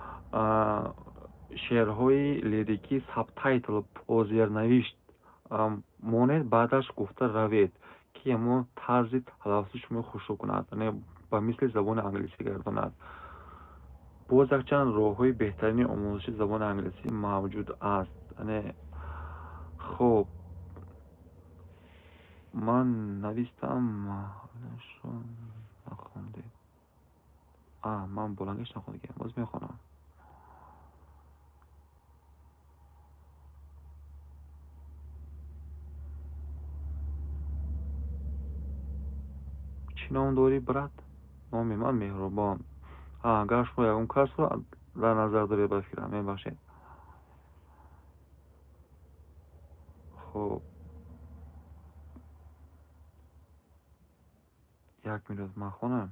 шеърҳои лирикӣ сабтайтл озернавишт монед, баъдаш гуфта равед ки ҳамон тарзи талаффузи шумо хушрӯ кунад, яъне ба мисли забони англисӣ гардонад. боз якчанд роҳҳои беҳтарини омӯзиши забони англисӣ мавҷуд аст. яъне хуб, ман навистам нахондед. ман болангиш нахондагам, боз мехонам. чӣ ном дорӣ, брат? номи ман меҳрубон. агар шумо ягон касро дар назар доред, ба фикрам мебахшед. хуб, 1 минут ман хонам.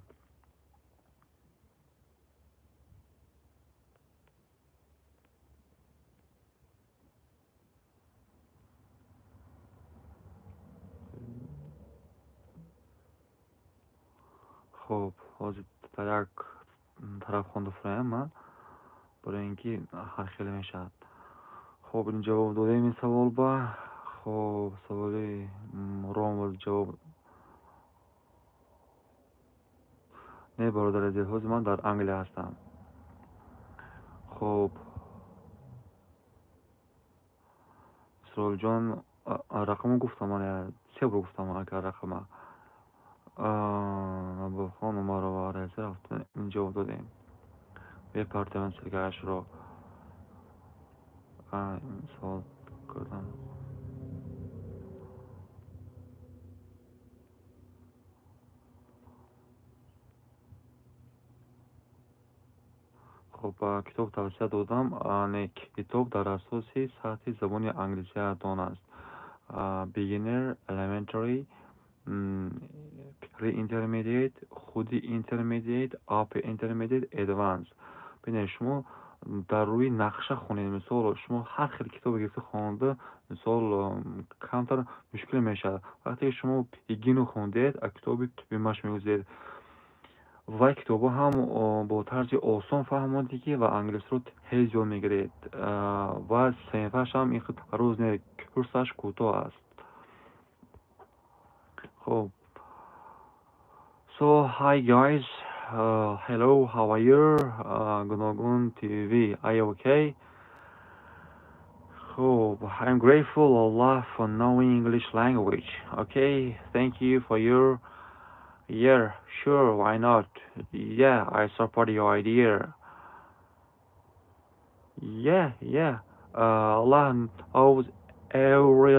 хуб, ҳозир дар як тараф хонда фураям ман, барои ин ки ҳархеле мешавад. хуб, ин ҷавоб додем ин савол ба. хуб, саволи ромоз ҷавоб. не, бародар азиз, ҳозир ман дар Англия ҳастам. хуб, исролҷон рақаму гуфтам, ман 3 бор гуфтам агар рақама. Набохон номаро ва райса рафта, ин ҷавоб додем. бепартиям сиргашро. ин савол кардам. خب کتاب توصیه دادم. کتاب در اساسی سطح زبان انگلیسی دان است. beginner، elementary، pre-intermediate، خودی intermediate، upper intermediate، advanced. ببینید شما در روی نقشه خونید. مثال شما هر خیلی کتاب گرفته خوانده، مثال کمتر مشکل میشه. وقتی شما beginner خوندید، کتاب بیمش میگذارید و کتابا هم با طرز آسان فهماندگی و انگلیسی رو تیز یاد میگیرید و صنفش هم این روز نه، کورسش کوتاه است. خب so hi guys, hello, how are you? Gunagun TV, are you okay? خب I'm grateful Allah for knowing English language. Okay, thank you for your. Yeah, sure, why not? Yeah, I support your idea. Yeah. Allah knows every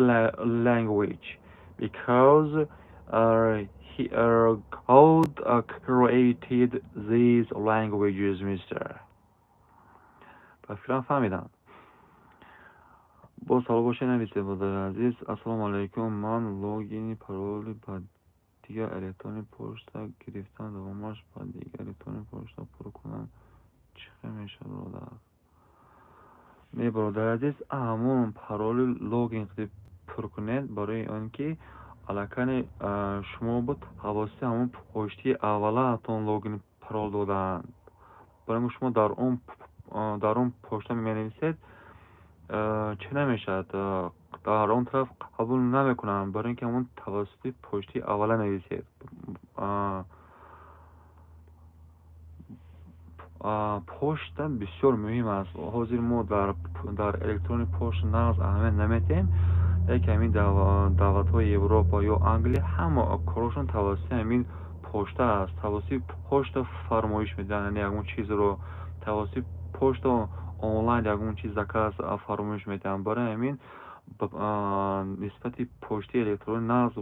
language because God created these languages, mister. فکرم فهمیدم. با سال باشه نویسه بودر عزیز. السلام علیکم، من لوگین پرولی با دیگر الکترونی پشتا گرفتن دومش با دیگر الکترونی پشتا پر کنم چه میشه برادر؟ نه برادر عزیز، همون پرولی لوگین قدی پر کنید برای آنکه الکن شما بود حواسی همون پشتی اولا اتون لوگین پرول دادن. برای شما در اون پشتا می نویسید چه نمیشد در اون طرف قبول نمیکنن برای اینکه همون توسط پشتی اولا نویسید پشت بسیار مهم است حاضر ما در الکترونیک پشت نقض اهمیت نمیدیم یکی همین دولت های اروپا یا انگلیس همه کارشون توسط همین پشت است توسط پشت فرمایش میدن یعنی همون چیز رو توسط پشت آنلاین همون چیز زکاس فرمایش میدن برای همین نسبت پشتی الکترونیک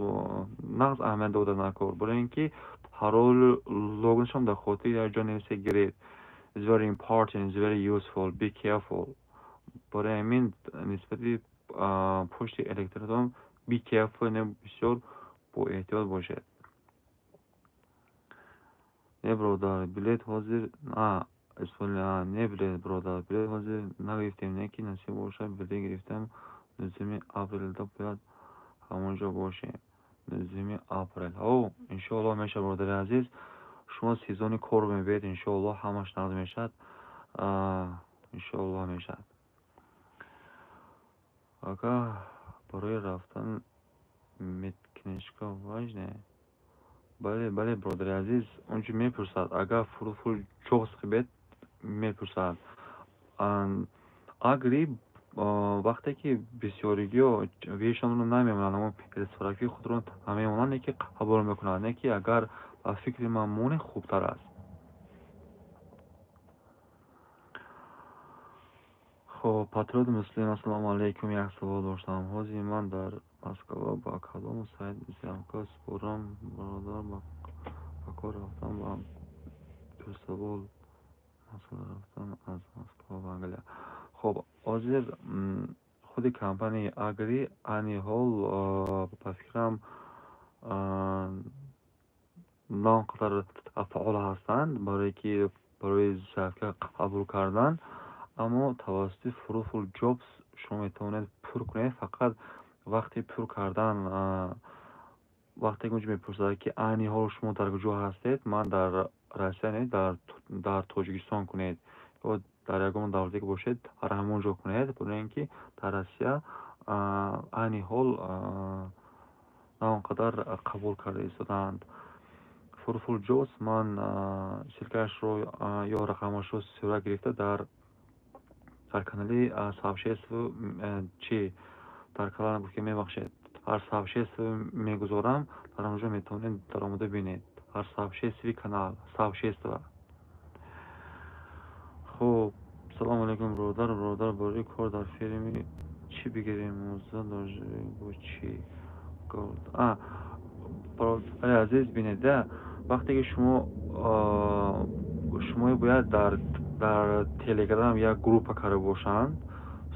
نقض اهمیت داده نکن برای اینکه پرول لوگنش هم در خاطر در جا نویسه گرید is very important is very useful be careful برای همین نسبت پشت الکترون be careful نه بسیار با احتیاط باشد نه برادر بلیت حاضر نه بلیت برادر بلیت حاضر نگرفتیم نه که نصیب باشد بلیت گرفتم نظامی اپریل تا باید همونجا باشیم نظامی اپریل انشاءالله میشه برادر عزیز شما سیزن کار میبید انشاءالله همش نقد میشد انشاءالله میشد اگه برای رفتن میتکنشکا واجنه بله برادر عزیز اونجا میپرسد اگر فروفور جوز خیبت میپرسد اگری وقتی که بسیارگی و ویشان رو نمیمونن اما استفراکی خود رو نمیمونن که قبول میکنن که اگر فکر ممنون خوبتر است خب پاترود مسلم السلام علیکم یک سوال داشتم حاضی من در مسکو با کدام سایت زیامکا سپورم برادر با کار رفتم با دو سوال مثلا رفتم از مسکو و انگلیا خب حاضر خود کمپانی اگری انی هول بفکرم نانقدر فعال هستند برای که برای شرکت قبول کردن اما توسط فروفول جابز شما میتونید پر کنید فقط وقتی پر کردن وقتی اونجا میپرسد که انی حال شما در کجا هستید من در روسیه در تاجیکستان کنید یا در یگان دولتی که باشید در همونجا کنید برای اینکه در روسیه انی حال نه آنقدر قبول کرده ایستادند فروفول جوز من شرکتش رو یا رقمش رو صورت گرفته در کانالی صفحه چی در کانال گفت که میبخشید هر صفحه میگذارم در اونجا میتونید در آموده بینید هر صفحه سوی کانال صفحه خب سلام علیکم برادر برای کار در فیلمی چی بگیریم موزه داشته با چی گفت برادر عزیز بینید وقتی که شما باید در تلگرام یک گروپ کار باشند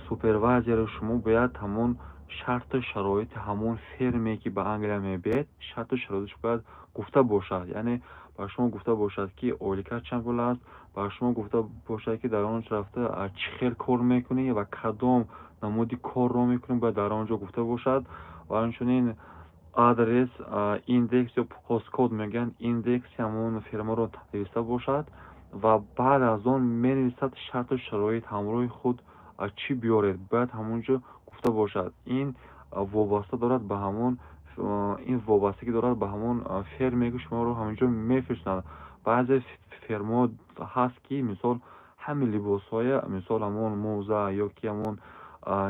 سوپروایزر شما باید همون شرط و شرایط همون فرمی که به انگلیس میبید شرط و شرایطش باید گفته باشد یعنی با شما گفته باشد که اولیکا چند گل است با شما گفته باشد که در آن رفته چه خیلی کار میکنی و کدام نمودی کار رو میکنی باید در آنجا گفته باشد و همچنین آدرس ایندکس یا پست کد میگن ایندکس همون فرما رو نوشته باشد و بعد از آن مینویسد شرط و شرایط همراه خود چی بیارید باید همونجا گفته باشد این وابسته دارد به همون این وابستگی دارد به همون فرمی که شما رو همونجا میفرستند بعضی فرما هست که مثال همین لباس های مثال همون موزه یا که همون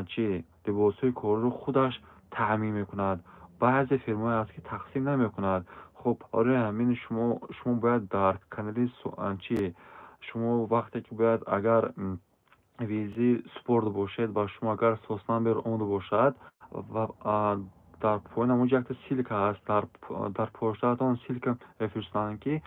چی لباس های کار رو خودش تعمیم میکند بعضی فرما هست که تقسیم نمیکند خب آره همین شما باید در کانالی چی شما وقتی که باید اگر ویزی سپورت باشد و شما اگر سوس نمبر اون باشد و در پایین اونجا یک سیلک هست در پشتتان سیلک بفرستند که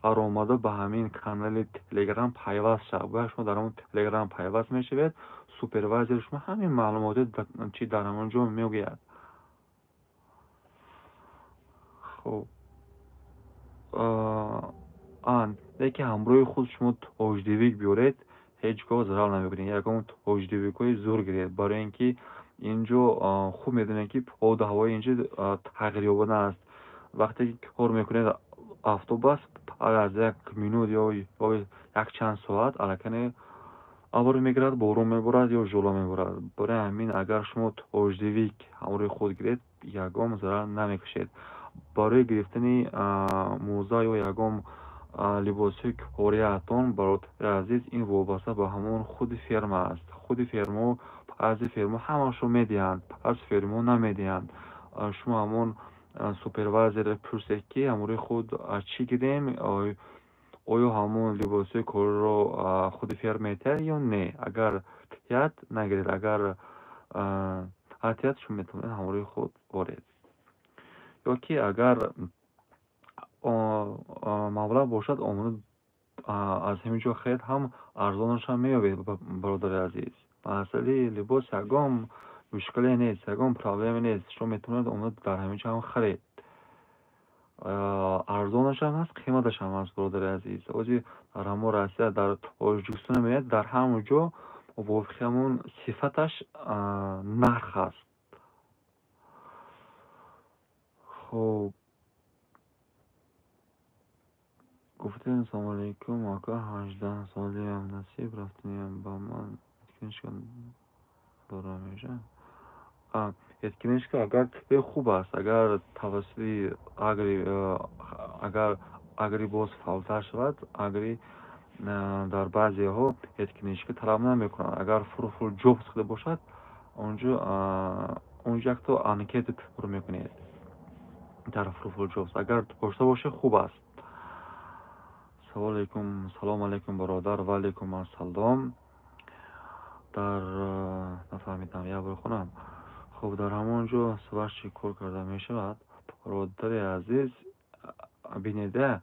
در آمده به همین کانال تلگرام پیوست شد و شما در اون تلگرام پیوست میشوید سوپروایزر شما همین معلومات چی در اونجا میگوید خب یکی همراه خود شما تاجدیویک بیارید هیچگاه ضرر نمیکنید یکم تاجدیویک های زور گیرید برای اینکه اینجا خوب میدونید که پاد هوای اینجا تغییر یافته است وقتی که کار میکنید اتوبوس از یک مینوت یا یک چند ساعت الکن абр мегирад, борон меборад ё жӯла меборад. Барои ҳамин агар шумо тоҷдивик ҳамроҳи худ гиред, ягон зарар намекашед. барои гирифтани мӯза ё ягон либосҳои кориятон, бародари азиз, ин вобаста ба ҳамон худи ферма аст. Худи фермо, баъзе фермо ҳамашро медиҳанд, баъзе фермо намедиҳанд. Шумо ҳамон супервайзерро пурсед ки ҳамроҳи худ чӣ гирем, оё ҳамон либосҳои кориро худи ферма метиҳад ё не. Агар тиҳад нагиред, агар ҳатиҳад шумо метавонед ҳамроҳи худ боред. ё ки агар маблағ бошад, омода аз ҳамин ҷо харид ҳам арзонашам меёбед, бародари азиз. Масъалаи либос ягон мушкиле нест, ягон проблеме нест. Шумо метавонед омода дар ҳамин ҷо ҳам харед. арзонашам ҳаст, қиматашам ҳаст, бародари азиз. ҳозир дар ҳамон Россия, дар Тоҷикистон меояд, дар ҳамон ҷо мувофиқи ҳамон сифаташ нарх аст. хуб, гуфтем ассалому алайкум, ака 18 солиям, насиб рафтаниям ба ман книжка дорам меша. книжка агар китоби хуб аст, агар тавассути агри боз фавтар шавад, агри дар баъзеҳо книжка талаб намекунад. агар фурфур ҷобс шуда бошад, онҷо якто анкета пур мекунед дар фурфур ҷобс. агар дошта боша хуб аст. салому алейкум бародар. ва алейкум ассалом. дар нафаҳмидам, якбор хунам. хуб, дар ҳамон ҷо сабаш чӣ кор карда мешавад. бародари азиз, бинеда,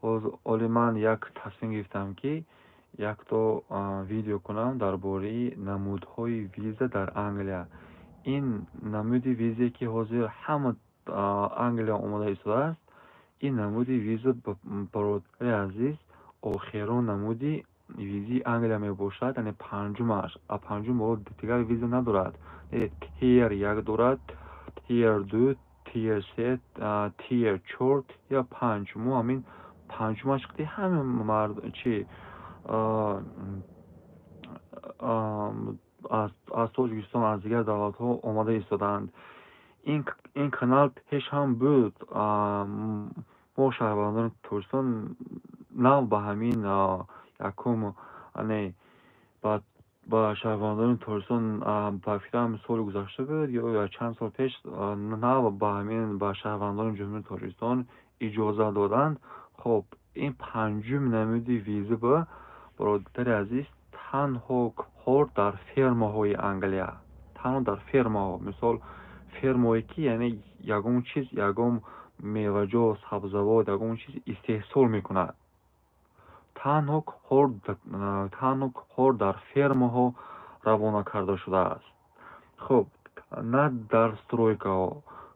оли ман як тасмим гирифтам ки якто видео кунам дар бораи намудҳои виза дар Англия. ин намуди визае ки ҳозир ҳама Англия омода истодааст. ин намуди виза, бародари азиз, охирон намуди визаи Англия мебошад, яъне панҷумаш. панҷум боло дигар виза надорад. Tier 1 дорад, Tier 2, Tier 3, Tier 4 ё 5. мо ҳамин панҷумаш қити ҳамин мард чи аз Тоҷикистон, аз дигар давлатҳо омода истодаанд. ин канал пеш ҳам буд. мо шаҳрвандони Тоҷикистон нав ба ҳамин якум ба шаҳрвандони Тоҷикистон ба фикрам соли гузашта буд ё як чанд сол пеш нав ба ҳамин ба шаҳрвандони ҷумҳурии Тоҷикистон иҷоза доданд. хуб, ин панҷум намуди виза ба бародари азиз, танҳо кор дар фермаҳои Англия. танҳо дар фермаҳо, мисол фермое ки яъне ягон чиз, ягон меваҷот, сабзавот, ягон чиз истеҳсол мекунад. танҳо кор дар фермаҳо равона карда шудааст. хуб, на дар стройкаҳо.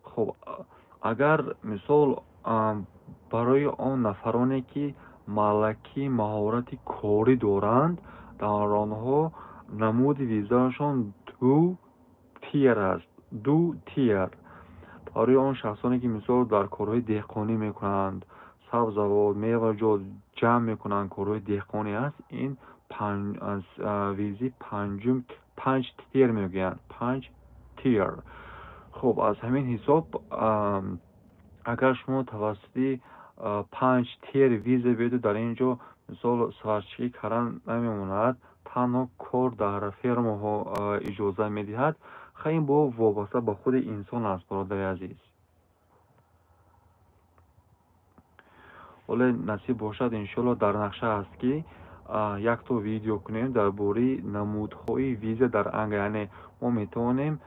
хуб, агар мисол барои он нафароне ки малакӣ маҳорати корӣ доранд, дар онҳо намуди визаашон 2 тир аст. 2 тир. барои он шахсоне ки мисол дар корҳои деҳқонӣ мекунанд, сабзавот, меваҷот ҷамъ мекунанд, корҳои деҳқонӣ аст, ин визи 5 тир мегӯянд. 5 тир. хуб, аз ҳамин ҳисоб, агар шумо тавассути 5 тир виза биёду, дар ин ҷо мисол саварчигӣ кардан намемонад, танҳо кор дар фермаҳо иҷоза медиҳад. ин бо вобаста ба худи инсон аст, бародари азиз. оле насиб бошад, иншоалло дар нақша аст ки якто видео кунем дар бораи намудҳои виза дар Англия. яъне мо метавонем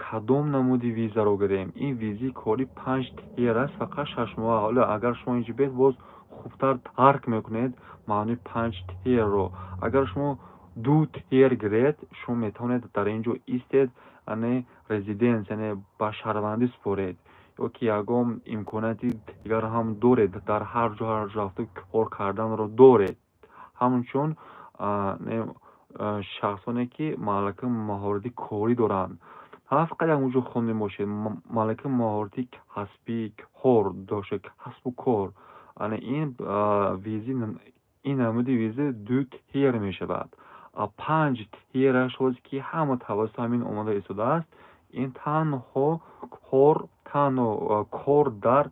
кадом намуди визаро гирем. ин визаи кори 5 тир аст, фақат 6 моҳа. ҳоло агар шумо инҷо биед, боз хубтар дарк мекунед маънои 5 тирро. агар шумо 2 тир гиред, шумо метавонед дар ин ҷо истед, яъне резиденс, яъне ба шаҳрвандӣ супоред, ё ки ягон имконияти дигар ҳам доред, дар ҳар ҷо рафта кор карданро доред. ҳамчун шахсоне ки малака маҳорати корӣ доранд. фақат ягон ҷо хонда бошед, малака маҳорати касбӣ, кор дошед, касбу кор. яъне ин намуди виза 2 тир мешавад. 5 تیرش هست که همه توسط همین اومده ایستاده است. این تنها کار در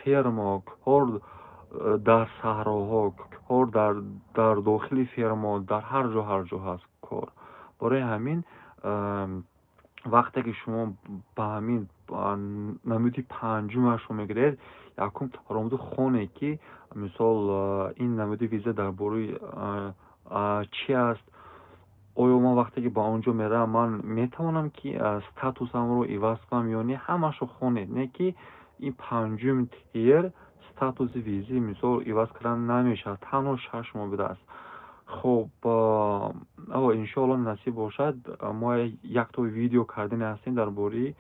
فرما، کار در صحراها، کار در داخل فرما، در هر جا هست کار. برای همین وقتی که شما به همین نمود پنجم شما میگیرید یکم رامود خونه که مثال این نمود ویزا در باره چی است، آیا من وقتی که با اونجا میرم من میتوانم که استاتوسم رو عوض کنم یا نه، همشو خونه نه که این پنجم تیر استاتوس ویزی مثال عوض کردن نمیشه، تنها 6 ماه بوده است. خب انشاءالله نصیب باشد ما یک تا ویدیو کردن هستیم در باره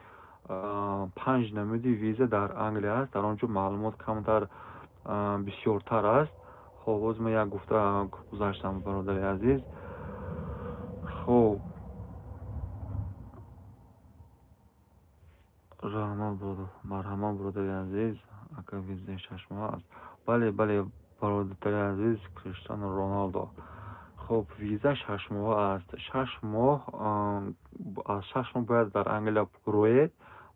5 نمودی ویزا در انگلیه است. در آنجا معلومات کمتر بسیارتر است. خب باز من یک گفته گذاشتم برادر عزیز. خب مرحمت برادر عزیز، اگر ویزا 6 ماه است. بله برادر عزیز کریستیانو رونالدو. خب ویزا 6 ماه است. 6 ماه از 6 ماه باید در انگلیا روید.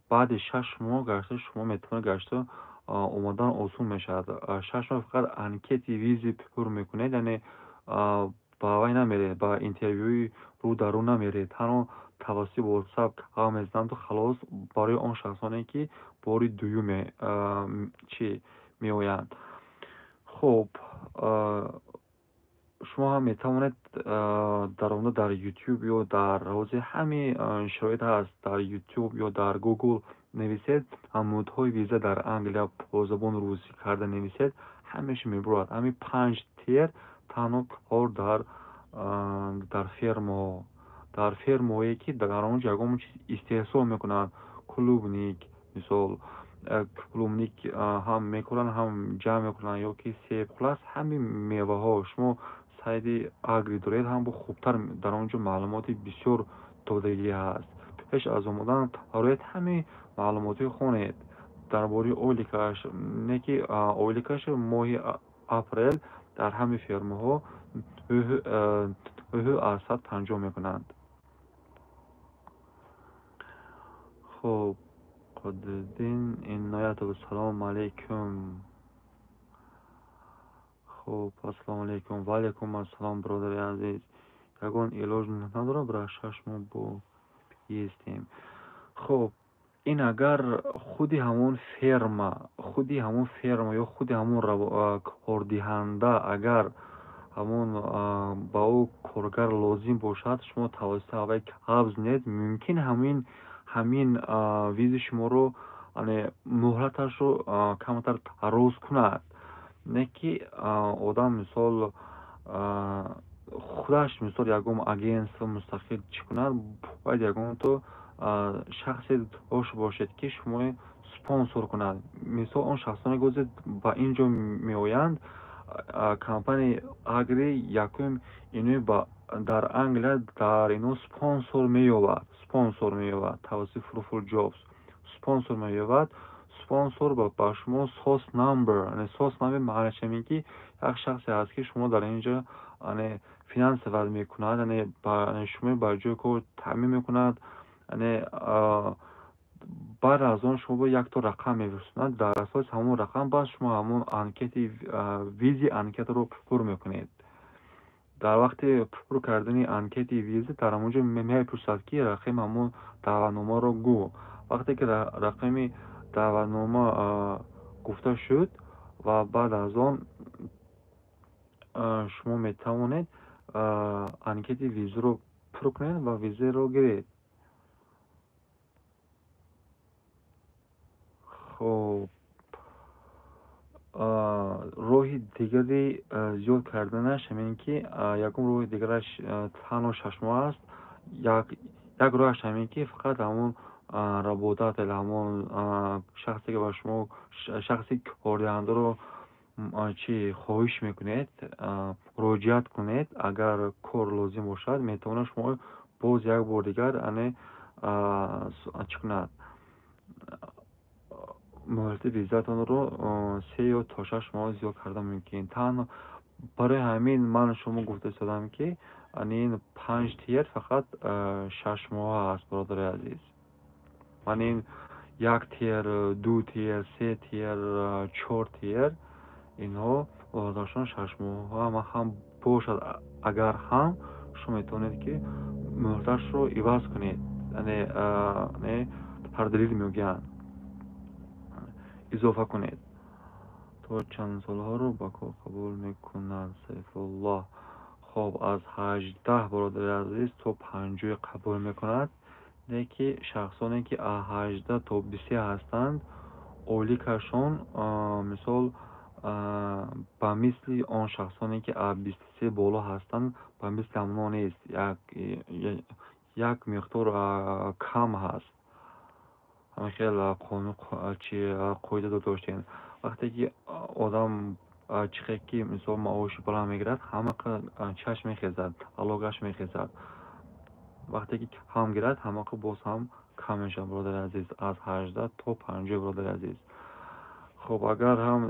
بعد 6 ماه گشته شما میتونید گشته اومدن آسون میشد. 6 ماه فقط انکتی ویزی پر میکنید، یعنی با وای نمیرید، با اینترویوی رو در رو نمیرید، تنها توسط واتساپ پیغام میزنند و خلاص برای اون شخصانی که باری دوم چی میآیند. خب شما هم میتوانید در اون در یوتیوب یا در روز همین شرایط هست، در یوتیوب یا در گوگل نویسید نمودهای ویزا در انگلیا با زبان روسی کرده نویسید، همیشه میبرد. همین 5 تیر تنها کار در فرمایی که در اونجا یکم استحصال میکنن، کلوبنیک مثال کلوبنیک هم میکنن هم جمع میکنن، یا که سیب خلاص همین میوه ها شما سایت اگری دارید هم با خوبتر در اونجا معلومات بسیار دادگی هست. پیش از اومدن روید همین معلوماتی خونید درباره اولیکاش، نه که اولیکاش ماهی اپریل در همین فرمه ها از 150 میکنند. خب قدردین عنایت و سلام علیکم. خب السلام علیکم. و علیکم السلام برادر عزیز. یگان علاج نداره برای 6 ماه با پیستیم. خب این اگر خودی همون فرما یا خودی همون کاردهنده اگر همون با او کارگر لازم باشد، شما توسط اوی قبض نید، ممکن همین ویز شما رو مهلتش رو کمتر روز کند، نه که آدم مثال خودش مثال یکم اگینس مستقل چی کند، باید یکم تو شخصی داشته باشد که شما سپانسور کند. مثال اون شخصانی که با اینجا می آیند کمپانی اگری یکم اینو با در انگلیا در اینو سپانسور مییابد توسط فروفور جابز سپانسور مییابد. سپانسور با شما سوس نمبر، یعنی سوس نمبر معنیش اینه که یک شخصی هست که شما در اینجا یعنی فینانس ورد میکند، یعنی شما با جای کار تامین میکند، یعنی بعد از اون شما با یک تا رقم می‌رسوند، در اساس همون رقم باز شما همون انکت ویزی انکت رو پر میکنید. در وقت پر کردن انکت ویزی در اونجا میپرسد که رقم همون دعوتنامه رو گو. وقتی که رقم دعوتنامه گفته شد و بعد از اون شما میتوانید انکت ویزی رو پر کنید و ویزی رو گیرید. خب راه دیگری زیاد کردنش همین که یکم راه دیگرش تنها 6 ماه است. یک راهش همین که فقط همون رابطات همون شخصی که با شما شخصی کاردهنده رو چی خواهش میکنید مراجعت کنید، اگر کار لازم باشد میتونه شما باز یک بار دیگر یعنی چی کند مهلت ویزاتون رو 3 یا تا 6 ماه زیاد کردن ممکن. تنها برای همین من شما گفته شدم که این 5 تیر فقط 6 ماه است برادر عزیز. این 1 تیر، 2 تیر، 3 تیر، 4 تیر اینها وادارشان 6 ماه هم باشد. اگر هم شما میتونید که مهرش رو عوض کنید، یعنی تردید میگن اضافه کنید. تو چند سالها رو با کار قبول میکنند سیف الله؟ خب از 18 برادر عزیز تا 50 قبول میکند. که شخصانی که از 18 تا 20 هستند اولیکشون مثال با مثل آن شخصانی که از 23 بالا هستند با مثل همونا نیست، یک مقدار کم هست. همه خیلی قاعده داشتین. وقتی که آدم چقدر که مثال معاش بالا میگیرد همه چشم میخیزد، علاقش میخیزد. وقتی که کم گیرد همه باز هم کم میشه برادر عزیز، از 18 تا 50 برادر عزیز. خب اگر هم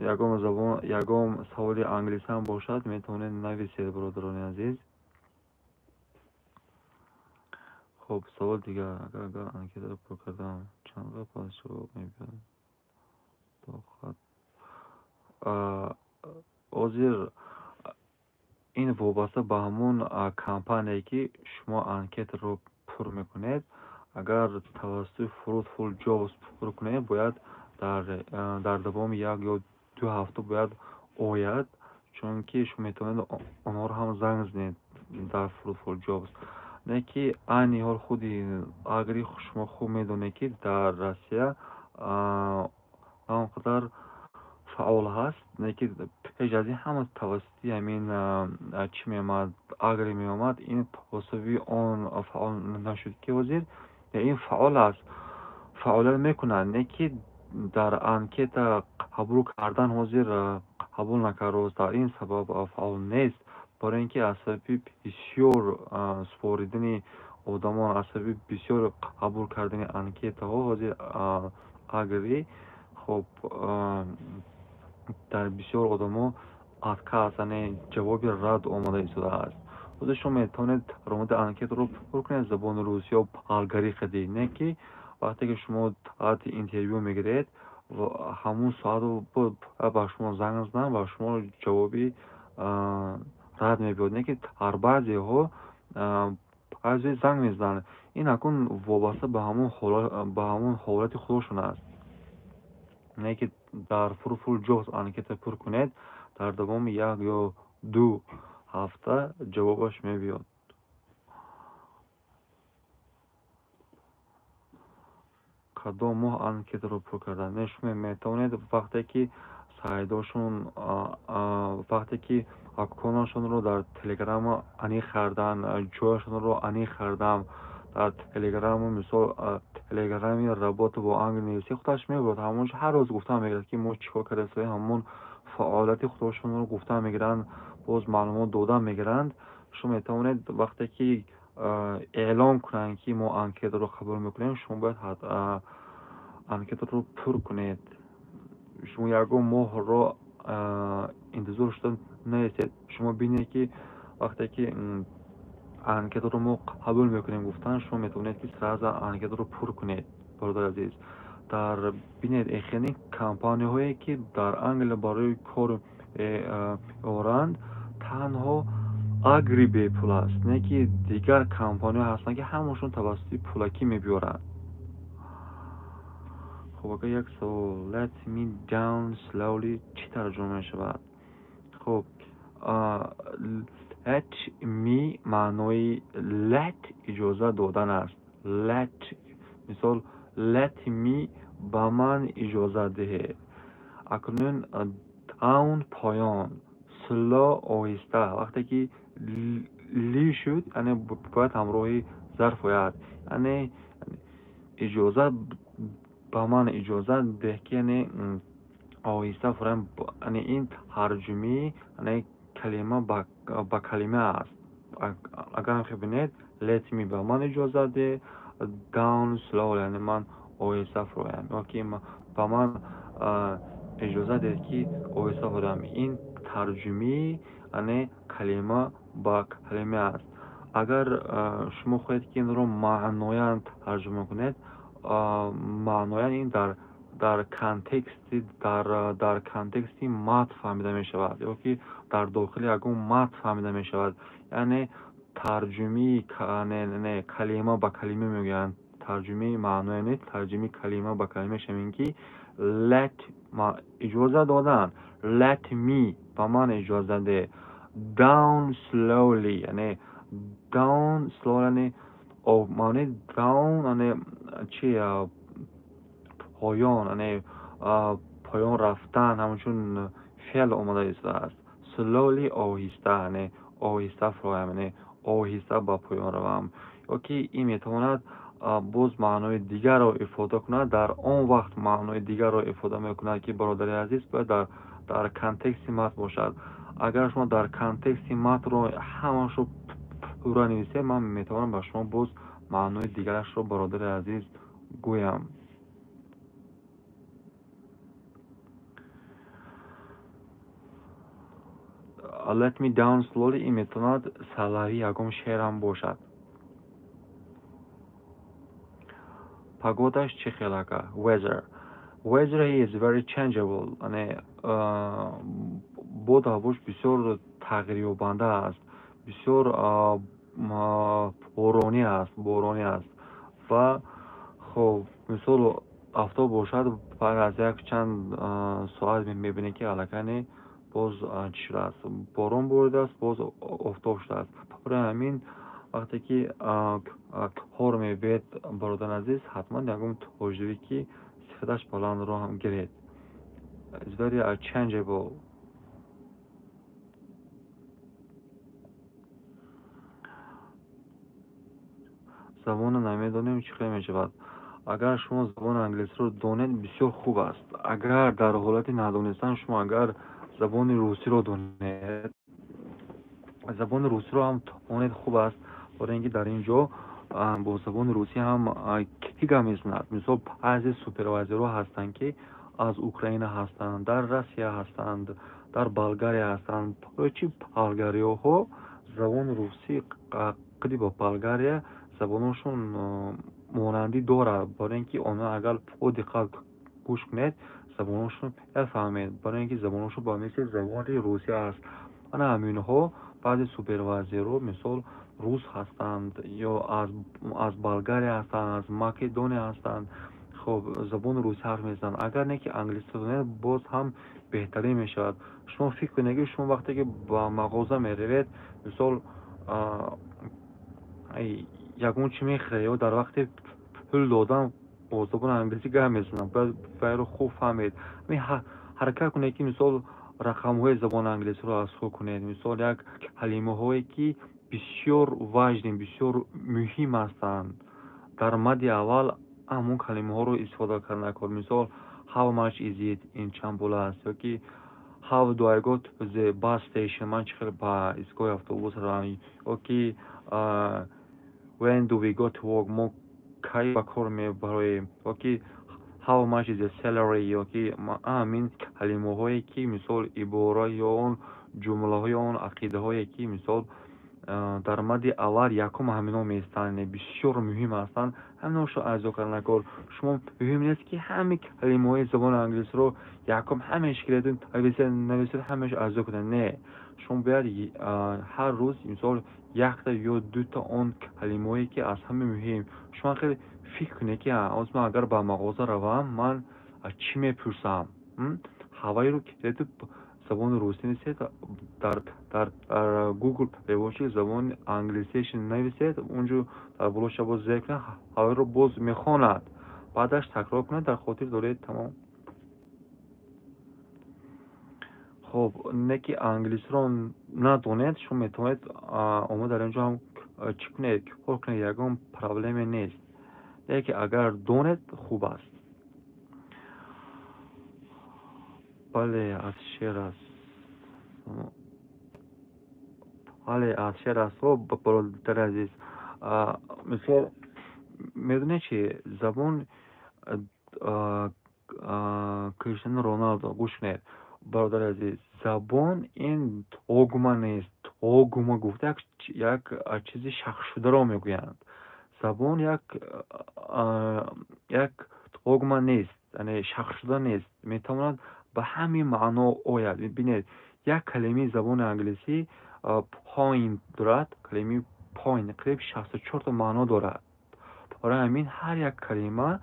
یگام سوال انگلیسی هم باشد میتونید نویسید برادران عزیز. خب سوال دیگر، اگر انکیت رو پر کردم چند قدر پاسخ میبینم تا خط اوزیر این وابسته به همون کمپانی که شما انکیت رو پر میکنید. اگر توسط Fruitful Jobs پر کنید باید در دوام 1 یا 2 هفته باید آید، چون که شما میتونید آنها رو هم زنگ زنید در Fruitful Jobs. نه که این حال خودی اگر شما خوب میدونید که در روسیه آنقدر فعال هست، نه که پیش از این همه توسطی همین چی میامد اگری میامد این توسطی آن فعال نشد که وزیر این فعال است، فعالیت میکنند. نه که در انکیت قبول کردن حاضر قبول نکرده در این سبب فعال نیست، برای اینکه عصبی بسیار سپاریدن آدمان، عصبی بسیار قبول کردن انکیت ها حاضر اگری. خب در بسیار آدم‌ها отказ یعنی جواب رد آمده ایستاده است. خودشون میتونید رمود انکیت رو پر کنید زبان روسی یا بلگاری خودی. نه که وقتی که شما ساعت اینترویو میگیرید و همون ساعت رو با شما زنگ زدن و شما جوابی رد میبود. نه که هر بعضی ها بعضی زنگ میزنن. این اکن وابسته به همون حالت خودشون است. نه که در Fruitful Jobs انکیت پر کنید در دوام 1 یا 2 هفته جوابش میبیاد. کدام ماه انکیت رو پر کردن نشون میتونید وقتی که سایداشون وقتی که اکانشون رو در تلگرام انی خردن، جایشون رو انی خردم در تلگرام مثال تلگرامی رباط با انگلیسی خودش میگوید همونش هر روز گفتن میگرد که ما چیکار کرده همون فعالیت خودشون رو گفتن میگیرن، باز معلومات دادن میگیرند. شما میتونید وقتی که اعلام کنن که ما انکیت رو قبول میکنیم شما باید انکیت رو پر کنید. شما یکم ماه رو انتظار شدن نیستید. شما بینید که وقتی که انکیت رو ما قبول میکنیم گفتن شما میتونید که سرازا انکیت رو پر کنید برادر عزیز. در بینید اخیانی کمپانی هایی که در انگل برای کار آورند تنها اگری به پول است، نه که دیگر کمپانی هستن که همشون توسط پولکی میبیارن. خب اگر یک سوال let me down slowly چی ترجمه شود؟ خب let me معنای let اجازه دادن است. let مثال let me با من اجازه ده. اکنون down پایان، slow آهسته. وقتی که لی شد یعنی باید همراهی ظرف باید یعنی اجازه با من اجازه ده که یعنی آهسته فرام یعنی این ترجمه یعنی کلمه با کلمه است. اگر ببینید let me با من اجازه ده، down slow یعنی من آهسته فرام اوکی با من اجازه ده که آهسته فرام. این ترجمه یعنی کلمه با کلمه است. اگر شما خواهید که این رو معنایان ترجمه کنید، معنایان این در کانتکستی در کانتکستی متن فهمیده می شود، یا که در داخل یگون متن فهمیده می شود. یعنی ترجمه نه کلمه به کلمه میگن، ترجمه معنای نه، ترجمه کلمه به کلمه شمین که let ما اجازه دادن، let me به من اجازه ده، down slowly یعنی down slowly یعنی او معنی down یعنی چی پایان، یعنی پایان رفتن، همونچون فعل اومده است. slowly آهسته، یعنی آهسته فرایم، یعنی آهسته با پایان روم. یا که این میتواند باز معنای دیگر را افاده کند، در آن وقت معنای دیگر را افاده میکند که برادر عزیز باید در کانتکست متن باشد. اگر شما در کانتکست متن رو همش رو پورا نویسید، من میتوانم به شما باز معنای دیگرش رو برادر عزیز گویم. let me down slowly این میتواند سلوی یکم شعرم باشد. پگودش چه خلاکه؟ weather is very changeable، یعنی بود هواش بسیار تغییر یابنده است، بسیار بارانی است و خب مثال آفتاب باشد، بعد از یک چند ساعت میبینی که الکانی باز چی شده است، باران بریده است، باز آفتاب شده است. برای همین وقتی که کار میبید برادر عزیز، حتما یکم توجهی که صفتش بلند رو هم گرید. It's very changeable. زبان نمیدانیم چی خیلی میشود. اگر شما زبان انگلیسی رو دانید بسیار خوب است. اگر در حالت ندانستن شما اگر زبان روسی رو دانید، زبان روسی رو هم دانید خوب است، برای اینکه در اینجا با زبان روسی هم کیگا میزند. مثلا بعضی سوپروایزرها هستند که از اوکراین هستند، در روسیه هستند، در بلغاریا هستند. برای چی بلغاریا ها زبان روسی قدی با بلغاریا زبانشون مانندی دارد، برای اینکه آنها اگر با دقت گوش کنید زبانشون بفهمید، برای اینکه زبانشون با مثل زبان روسی است. انا همین ها بعضی سوپروایزرها مثال روس هستند یا از بلغاریا هستند، از مکدونیا هستند. خب زبان روسی حرف میزنند. اگر نه که انگلیسی دانید باز هم بهتری میشود. شما فکر کنید که شما وقتی که با مغازه میروید، مثال یکون چی میخره یا در وقت پول دادن با زبان انگلیسی گه میزنند، باید رو خوب فهمید. حرکت کنید که مثال رقم های زبان انگلیسی رو از خود کنید. مثال یک کلمه هایی که بسیار واجد بسیار مهم هستند، در مد اول همون کلمه ها رو استفاده کردن کن. مثال how much is it این چند پول است، یا که how do I go to the bus station من چقدر با ایستگاه اتوبوس روم، یا که when do we go to work ما کی به کار میبریم، یا که how much is the salary، یا که همین کلمه هایی که مثال عباره یا اون جمله های اون عقیده هایی که مثال در مد اول یکم همینا میستند بسیار مهم هستند، همیناشو ارزو کردن کار. شما مهم نیست که همه کلمه های زبان انگلیسی رو یکم همش کردین نویسید همش ارزو کنید. نه، شما باید هر روز مثال یک تا یا دو تا اون کلمه هایی که از همه مهم شما خیلی فکر کنید که از من اگر با مغازه روم من چی میپرسم، هوایی رو که زبان روسی نیست، در گوگل پیوشی زبان انگلیسیش نویسید، اونجا در بلوش باز ذکر هوایی رو باز میخواند، بعدش تکرار کنید در خاطر دارید. تمام. خب نکی انگلیسی رو ندونید شما میتونید اما در اینجا هم چی کنید کار کنید، یکم پرابلمی نیست، یکی اگر دونید خوب است. بله از شعر است. بله از شعر است. خب برادر عزیز مثال میدونی چی زبان کریستیانو رونالدو گوش کنید برادر عزیز، زبان این دogma نیست، اوگوما گفته یک چیزی شخص شده را میگویند. زبان یک اوگما نیست، یعنی شخص شده نیست، میتواند به همین معنا آید. ببینید یک کلمه زبان انگلیسی پایین دارد، کلمه پایین قریب 64 تا معنا دارد. برای همین هر یک کلمه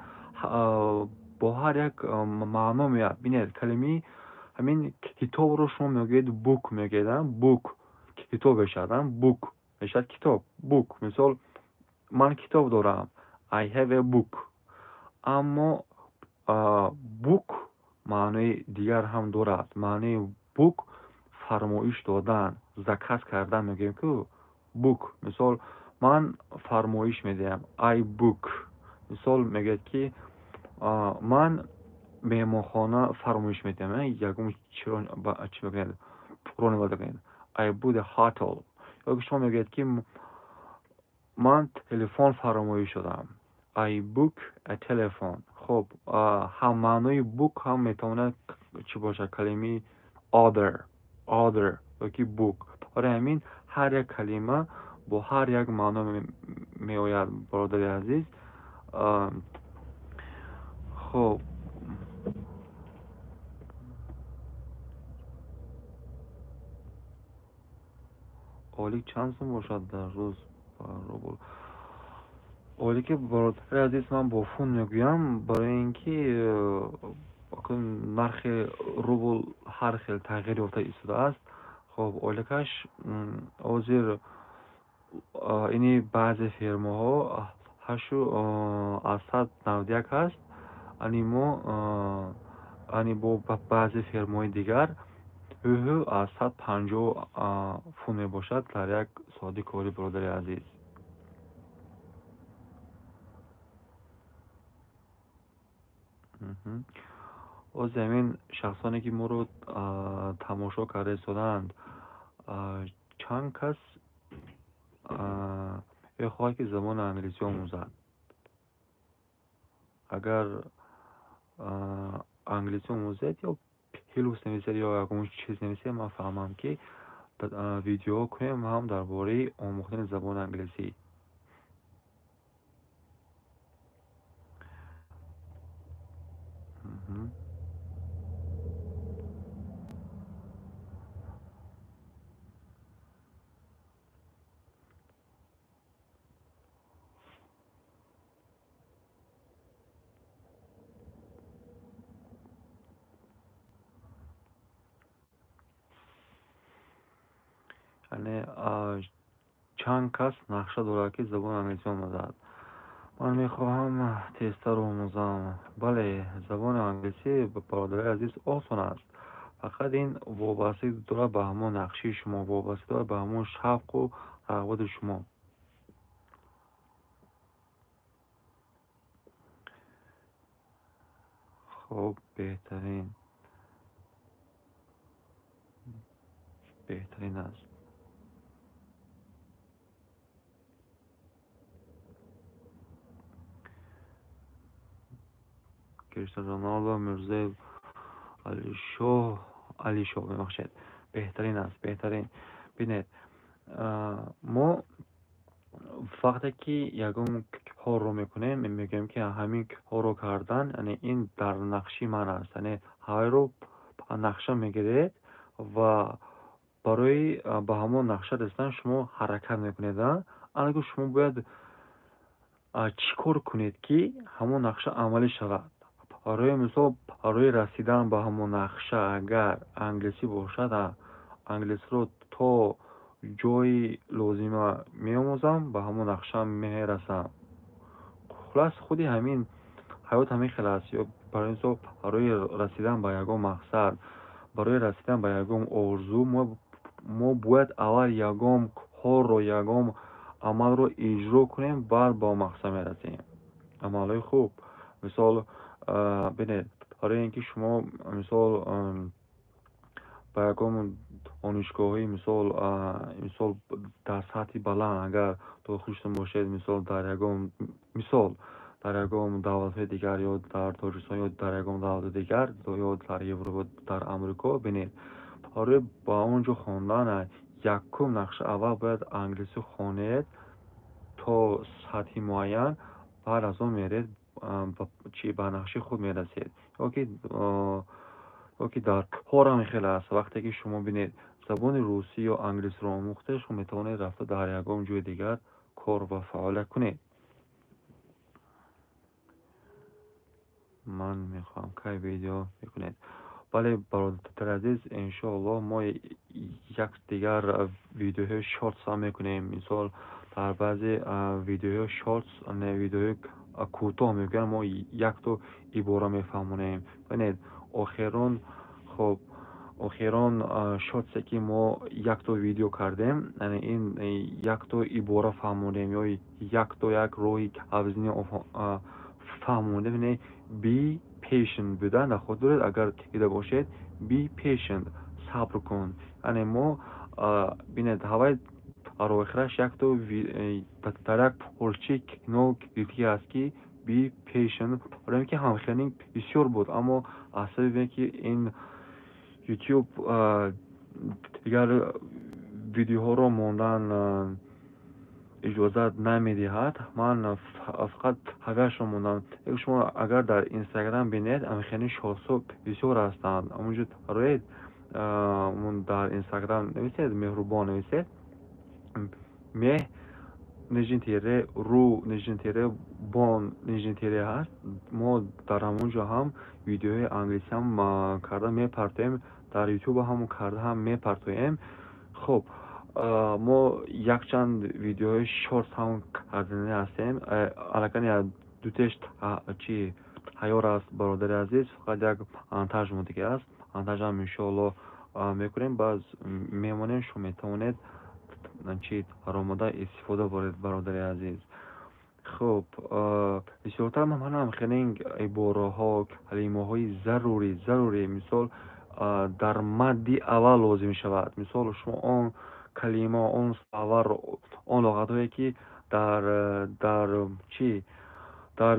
با هر یک معنا میاد. ببینید کلمه همین کتاب رو شما میگید بوک میگیدن، بوک کتاب شدن، بوک میشد کتاب، بوک. مثال من کتاب دارم، I have a book. اما بوک معنی دیگر هم دارد. معنی بوک فرمایش دادن، زکات کردن میگیم که بوک. مثال من فرمایش میدم I book. مثال میگید که من مهمانخانه فرمایش میدم. یکم چرا چی بگید پرونه بگید I book a hotel. یا شما میگید که من تلفن فرمایش شدم I book a telephone. خب هم معنای بوک هم میتونه چی باشه؟ کلمه order یا که بوک. برای همین هر یک کلمه با هر یک معنا می آید برادر عزیز. خب اولی چند سون باشد در روز روبل؟ اولی که برادر عزیز من با فون میگویم برای اینکه نرخ روبل هر خیلی تغییر یافته ایستاده است. خب اولیکش اوزیر اینی بعضی فیرماها هشو از 191 هست. انی با بعضی فیرمای دیگر از 150 فون می باشد در یک ساعت کاری برادر عزیز. و زمین شخصانی که ما رو تماشا کرده ایستادند چند کس بخواهد که زبان انگلیسی آموزد؟ اگر انگلیسی آموزد یا پیلوس نویسد یا اون چیز نویسد، من فهمم که ویدیو کنیم هم درباره آموختن زبان انگلیسی. یعنی چند کس نقشه دارد که زبان انگلیسی آموزد؟ من میخواهم تستر رو آموزم. بله، زبان انگلیسی برادر عزیز آسان است، فقط این وابسته دارد به همون نقشه شما، وابسته دارد به همون شوق و رغبت شما. خب بهترین است. کریستیانو رونالدو، مرزا علی شاه ببخشید. بهترین است، بهترین. ببینید ما وقتی که یگان کار رو میکنیم میگیم که همین کار رو کردن، یعنی این در نقشه من است. یعنی های رو نقشه میگیرید و برای به همون نقشه رسیدن شما حرکت میکنید. اگر شما باید چی کار کنید که همون نقشه عملی شود. برای مثال برای رسیدن به همون نقشه اگر انگلیسی باشد، انگلیسی رو تا جای لازمه میاموزم، به همون نقشه میرسم. خلاص خودی همین حیات همین خیلی است. یا برای رسیدن به یگان مقصد، برای رسیدن به یگان آرزو ما باید اول یگان کار رو، یگان عمل رو اجرا کنیم، بعد با مقصد میرسیم. عملای خوب مثال ببینید، برای اینکه شما مثال با یگان دانشگاهی مثال در سطح بلند اگر داخلشون باشید، مثال در در یگان دولت‌های دیگر یا در تاجیکستان یا در یگان دولت دیگر یا در اروپا، در امریکا، ببینید برای با اونجا خواندن якум нақша аввал бояд англисӣ хонед то сатҳи муайян, баъд аз он меред ба нақши худ мерасед. ёки дар кор ҳам хеле аст. Вақте ки шумо бинед забони русӣ ё англисиро омӯхтед, шумо метавонед рафта дар ягон ҷойи дигар кор ва фаъолият кунед. ман мехоҳам кай видео мекунед. бале бародари азиз, иншоаллоҳ мо як дигар видеоҳои шортс ҳам мекунем. мисол дар баъзе видеоҳои шортс, видеоҳои кӯтоҳ мегӯям, мо якто ибора мефаҳмонем. бинед охирон шортсе ки мо якто видео кардем, ин якто ибора фаҳмонем ё якто як роҳи авзини фаҳмонем. Be patient буда нахотиред, агар дида бошед, be patient, сабр кун. яъне мо бинед ҳавай дар охираш якто дар як порчаи кино дидгааст ки be patient, барои ки ҳамхелинг бисёр буд, аммо аз сабаби ки ин YouTube дигар видеоҳоро мондан иҷозат намедиҳад, ман фақат ҳавяшро мондам. шумо агар дар Instagram бинед, ҳамхелин шортсҳо бисёр ҳастанд. ҳамонҷо роед дар Instagram нависед, меҳрубон нависед, меҳ нижин тире ру нижин тире бон нижин тире ҳаст. мо дар ҳамонҷо ҳам видеоҳои англисӣ ҳам карда мепартоем, дар YouTube ҳам карда ҳам мепартоем. хуб, мо якчанд видеоҳои шортс ҳам кардани ҳастем. аллакани дутеш ҳайёр аст бародари азиз, фақат як монтаж мондагӣ аст. монтажам иншоаллоҳ мекунем, баъд мемонем, шумо метавонед ромада истифода баред бародари азиз. хуб, бисёртар манам хелин ибораҳо, калимаҳои зарури, мисол дар мадди аввал лозим мешавад. мисол шумо он калима, он савар, он луғатҳое ки дар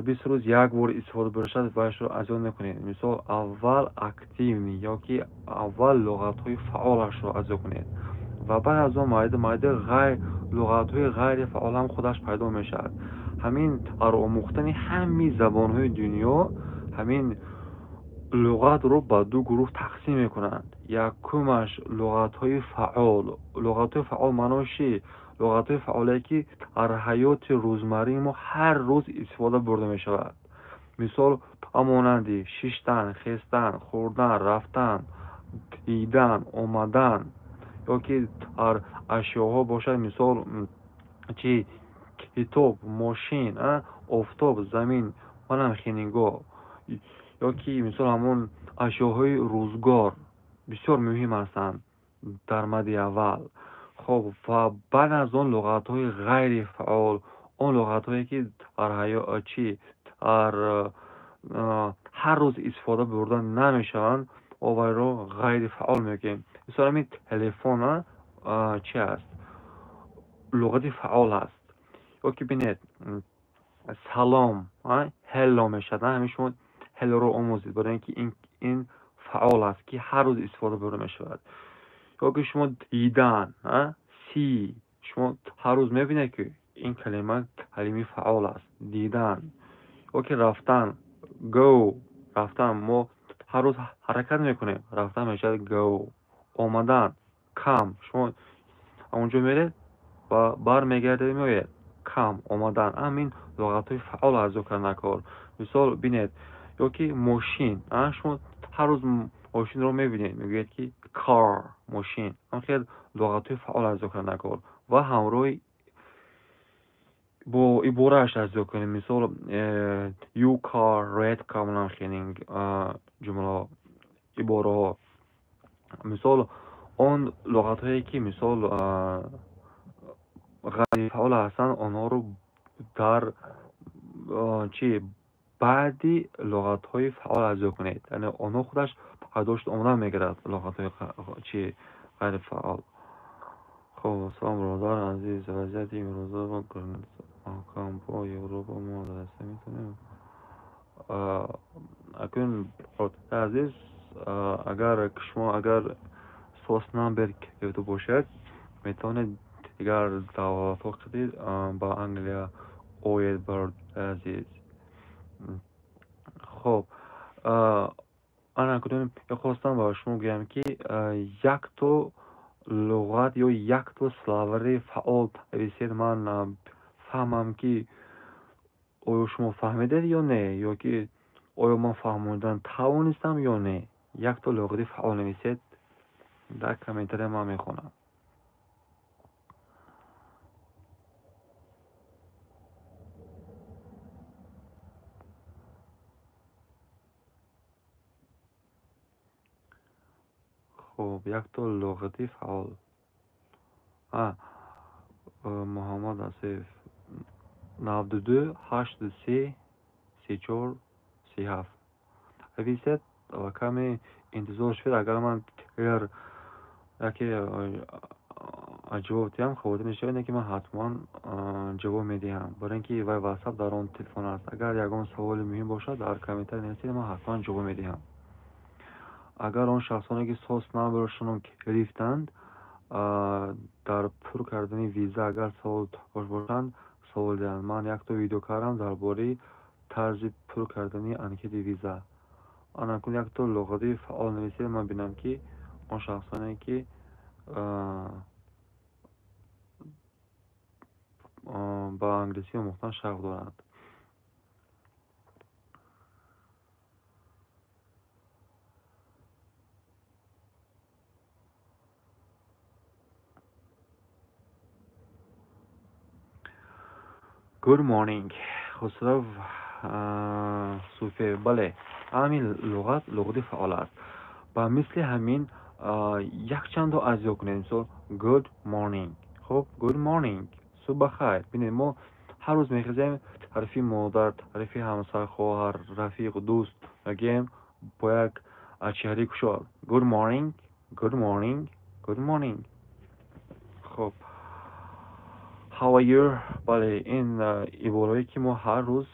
20 рӯз як бор истифода баршад, баашро азён мекунед. мисол аввал активни ёки аввал луғатҳои фаъолашро азё кунед ва баъд аз он майда луғатҳои ғайри фаъол ҳам худаш пайдо мешавад. ҳамин дар омӯхтани ҳамаи забонҳои дунё ҳамин луғатро ба ду гурӯҳ тақсим мекунанд. якумаш луғатҳои фаъол. луғатҳои фаъол маънош чи? луғатҳои фаъоле ки дар ҳаёти рӯзмарраи мо ҳар рӯз истифода бурда мешавад. мисол ҳамонанди шиштан, хестан, хӯрдан, рафтан, дидан, омадан, ёки дар ашёҳо бошад. мисол китоб, мошин, офтоб, замин ва намхенингоҳ, ёки мисол ҳамон ашёҳои рӯзгор бисёр муҳим ҳастанд дар мадди аввал. хуб, ва баъд аз он луғатҳои ғайри фаъол, он луғатҳое ки дар ҳар рӯз истифода бурда намешаванд, овайро ғайри фаъол мегӯем. мисол ҳамин телефон чи аст? луғати фаъол аст. ёки бинед салом, ҳелло мешавад. ҳамин шумо ҳеллоро омӯзед, барои ки ин фаъол аст ки ҳар рӯз истифода бурда мешавад. ёки шумо дидан, си, шумо ҳар рӯз мебинед ки ин калима калимаи фаъол аст. дидан. ёки рафтан, go, рафтан, мо ҳар рӯз ҳаракат мекунем, рафтан мешавад go. омадан, come, шумо онҷо меред ва бармегардед, меоед come, омадан. ҳамин луғатҳои фаъол азо кардан кор. мисол бинед, ёки мошин, шумо ҳар рӯз мошинро мебинед, мегӯед ки car, мошин. ҳамхел луғатҳои фаъол азо кардан кор ва ҳамроҳи бо иборааш азо кунем. мисол you car, red car, намхелинг ҷумла ибораҳо. мисол он луғатҳое ки мисол ғайри фаъол ҳастанд, онҳоро дар баъди луғатҳои фаъол азо кунед. яъне онҳо худаш пайдошт омадан мегирад, луғатҳои ғайри фаъол. хуб, салом бародар азиз, вазъияти имрӯза ва кампо Европа мо дасте метавонем. акун азиз, агар шумо агар соус намбер гирифта бошед, میتونه دیگر توافق شدید با انگلیا اوید برد عزیز. خب انا کدوم خواستم با شما بگم که یک تو لغت یا یک تو سلاوری فعال نویسید. من فهمم که آیا شما فهمیدید یا نه، یا که آیا من فهموندن توانستم یا نه. یک تو لغتی فعال نویسید، در کامنتر من میخونم. خب یک تو لغتی فعال. محمد آصف 92 83 34 37 نویسید و کمی انتظار شد. اگر من اگر یکی جواب دیم خود نشد اینه که من حتما جواب میدیم، برای اینکه وای واتساپ در اون تلفن است. اگر یگان سوال مهم باشد در کامنتر نویسید، من حتما جواب میدیم. اگر اون شخصانی که سوس نامبرشون گرفتند در پر کردن ویزا اگر سوال داشته باشند سوال دهند. من یک تا ویدیو کردم درباره طرز پر کردن انکت ویزا. آن یک تا لغتی فعال نویسید. من بینم که اون شخصانی که با انگلیسی مختن شغل دارند. Good morning خسرو صوفی. بله همین لغت فعال است. با مثل همین یک چند تا از یا کنیم. مثل good morning. خب good morning صبح خیر. ببینید ما هر روز میخوازیم تعریف مادر، تعریف همسر، خواهر، رفیق، دوست میگیم با یک چهره کشال good morning good morning good morning. خب how are you. بله این عبارهایی که ما هر روز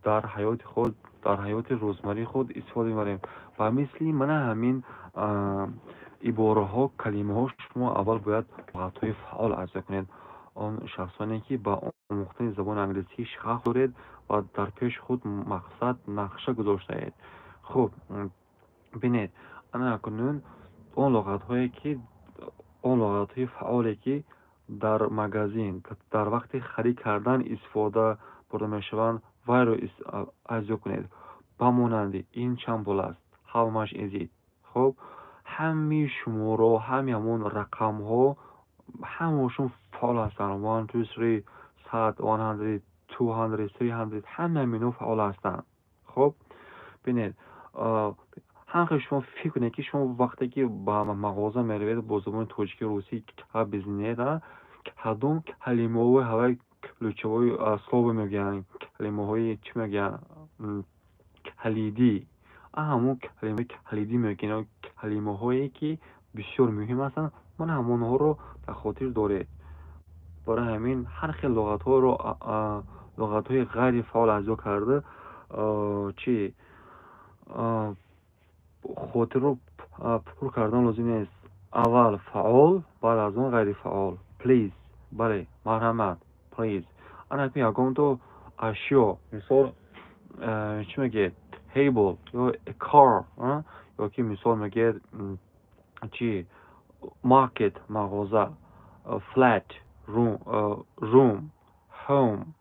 در حیات خود در حیات روزمره خود استفاده می‌بریم. و مثل من همین عباره ها کلمه ها شما اول باید لغت‌های فعال عرضه کنید. آن شخصانی که با آموختن زبان انگلیسی شغف دارید و در پیش خود مقصد نقشه گذاشته اید. خب ببینید انا اکنون اون لغت های فعالی که در مغازین در وقت خرید کردن استفاده برده میشوند وای رو ارزیابی کنید. بمانند این چند پول است. How much is it. خب همه شماره همون رقم ها همشون فعال هستند. 1 2 3 100 100 200 300 همه منو فعال هستند. خب ببینید همه شما فکر کنید که شما وقتی که با مغازه میروید با زبان تاجیکی روسی کتاب بزنید کدوم کلمه های هوای کلوچه های سلوب میگن، کلمه های چی میگن کلیدی. همون کلمه کلیدی میگن، کلمه هایی که بسیار مهم هستند. من همون ها رو در خاطر دارید. برای همین هر خیلی لغت ها رو لغت های غیر فعال ارزیابی کرده چی خاطر رو پر کردن لازم نیست. اول فعال بعد از اون غیر فعال. پلیز بله مرحمت پلیز. انا که یکم تو اشیا مثال چی میگه تیبل یا کار یا که مثال میگه چی مارکت مغازه فلت روم هوم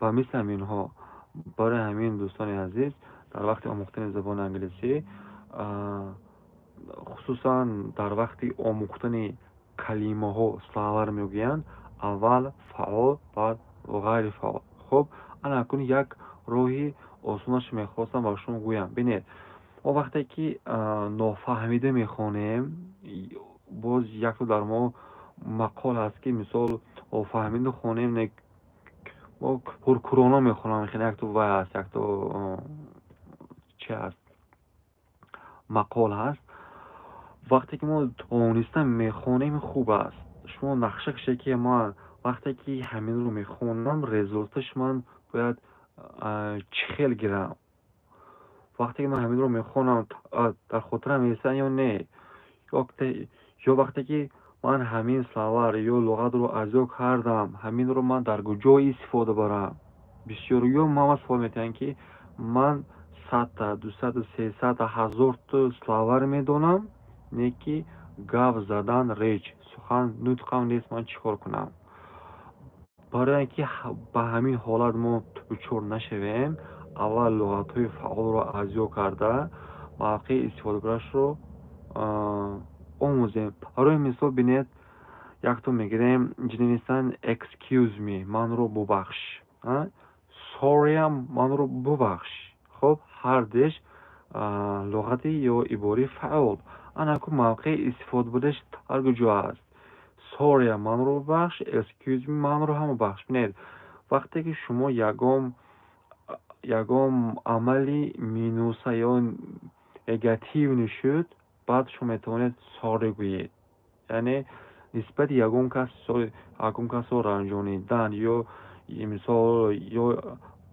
و مثل همین ها. برای همین دوستان عزیز در وقت آموختن زبان انگلیسی خصوصا در وقت آموختن کلمه ها سلاور میگویند اول فعال بعد غیر فعال. خب انا اکنون یک راهی آسونش میخواستم با شما گویم. ببینید ما وقتی که نافهمیده میخوانیم باز یک تو در ما مقال هست که مثال فهمیده خونیم ما کرونا میخونم خیلی یک تو وای هست یک تو چه هست مقال هست. وقتی که ما دانستم میخونیم خوب است. شما نقشه کشه که ما وقتی که همین رو میخونم رزولتش من باید چخیل گیرم. وقتی که من همین رو میخونم در خاطرم میرسن یا نه یا وقتی که من همین словар ё луғатро аз ё кардам, ҳаминро ман дар куҷо истифода барам. бисёриё мама суол метиҳанд ки ман 100-та 200-та 300-та 1000-та словар медонам, не ки гап задан реч сухан нутқам нест, ман чӣ кор кунам? барои ин ки ба ҳамин ҳолат мо дучор нашавем, аввал луғатҳои фаъолро аз ё карда мавқеи истифодабарашро омӯзем. барои мисол бинед, яктон мегирем ҷинивисанд excuse me, манро бубахш, sorry ам манро бубахш. хоб ҳар деш луғати ё ибораи фаъол. анаку мавқеи истифодабараш дар куҷо аст? sorry ам манро бубахш, excuse me манро ҳам бубахш. бинед, вақте ки шумо ягон амали минуса ё негатив нишуд, баъд шумо метавонед sorry гӯед. яъне нисбати ягон касро ранҷонидан ё мисол ё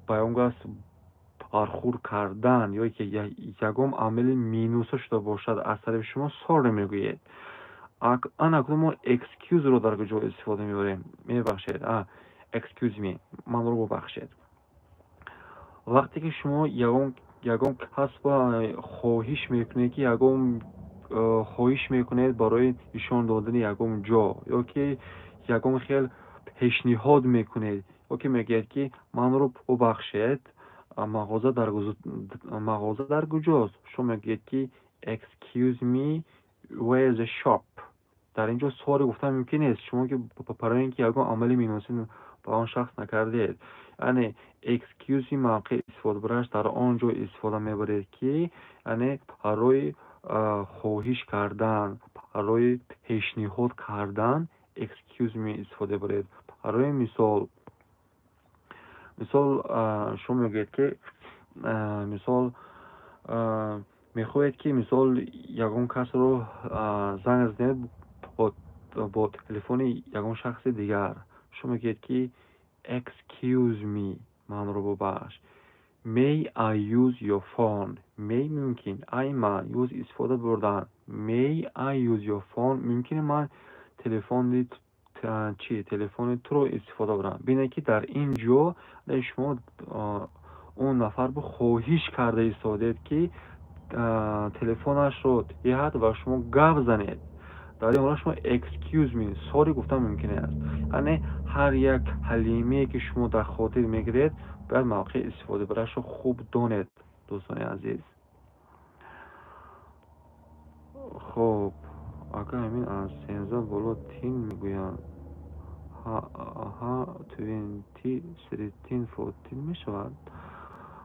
ба ягон кас бархӯрд кардан ё ягон амали минуса шуда бошад, аз тарафи шумо sorry мегӯед. анакун мо excuse-ро дар куҷо истифода мебарем? мебахшед, excuse me манро бубахшед. вақте ки шумо ягон касба хоҳиш мекунед ки хоҳиш мекунед барои нишон додани ягон ҷо, ё ки ягон хел пешниҳод мекунед, ё ки мегӯед ки манро бубахшед, мағоза дар куҷост? шумо мегӯед ки excuse me where is the shop? дар ин ҷо sorry гуфтан мумкин нест, шумо ки барои ин ки ягон амали миносиб ба он шахс накардед. яъне excuse me мавқеи истифодабараш дар он ҷо истифода мебаред ки яъне барои хоҳиш кардан, барои пешниҳод кардан excuse me истифода мебаред. барои мисол шумо мегӯед ки мисол мехоҳед ки мисол ягон касро занг зазнед бо телефони ягон шахси дигар. шумо мегӯед ки excuse me манро бубахш. may I use your phone? may мумкин, I man use истифода бурдан. may I use your phone? мумкин ман телефони туро истифода бурам. бинед ки дар ин ҷо шумо он нафарро хоҳиш карда истодед ки телефонашро диҳад ва шумо гап занед. дар ин ҳола шумо excuse me sorry гуфтан мумкин аст. яъне ҳар як калимае ки шумо дар хотир мегиред باید موقع استفاده برش رو خوب دانید دوستان عزیز. خب اگر همین از 13 بالا تین میگوین ها 20 13 14 میشود.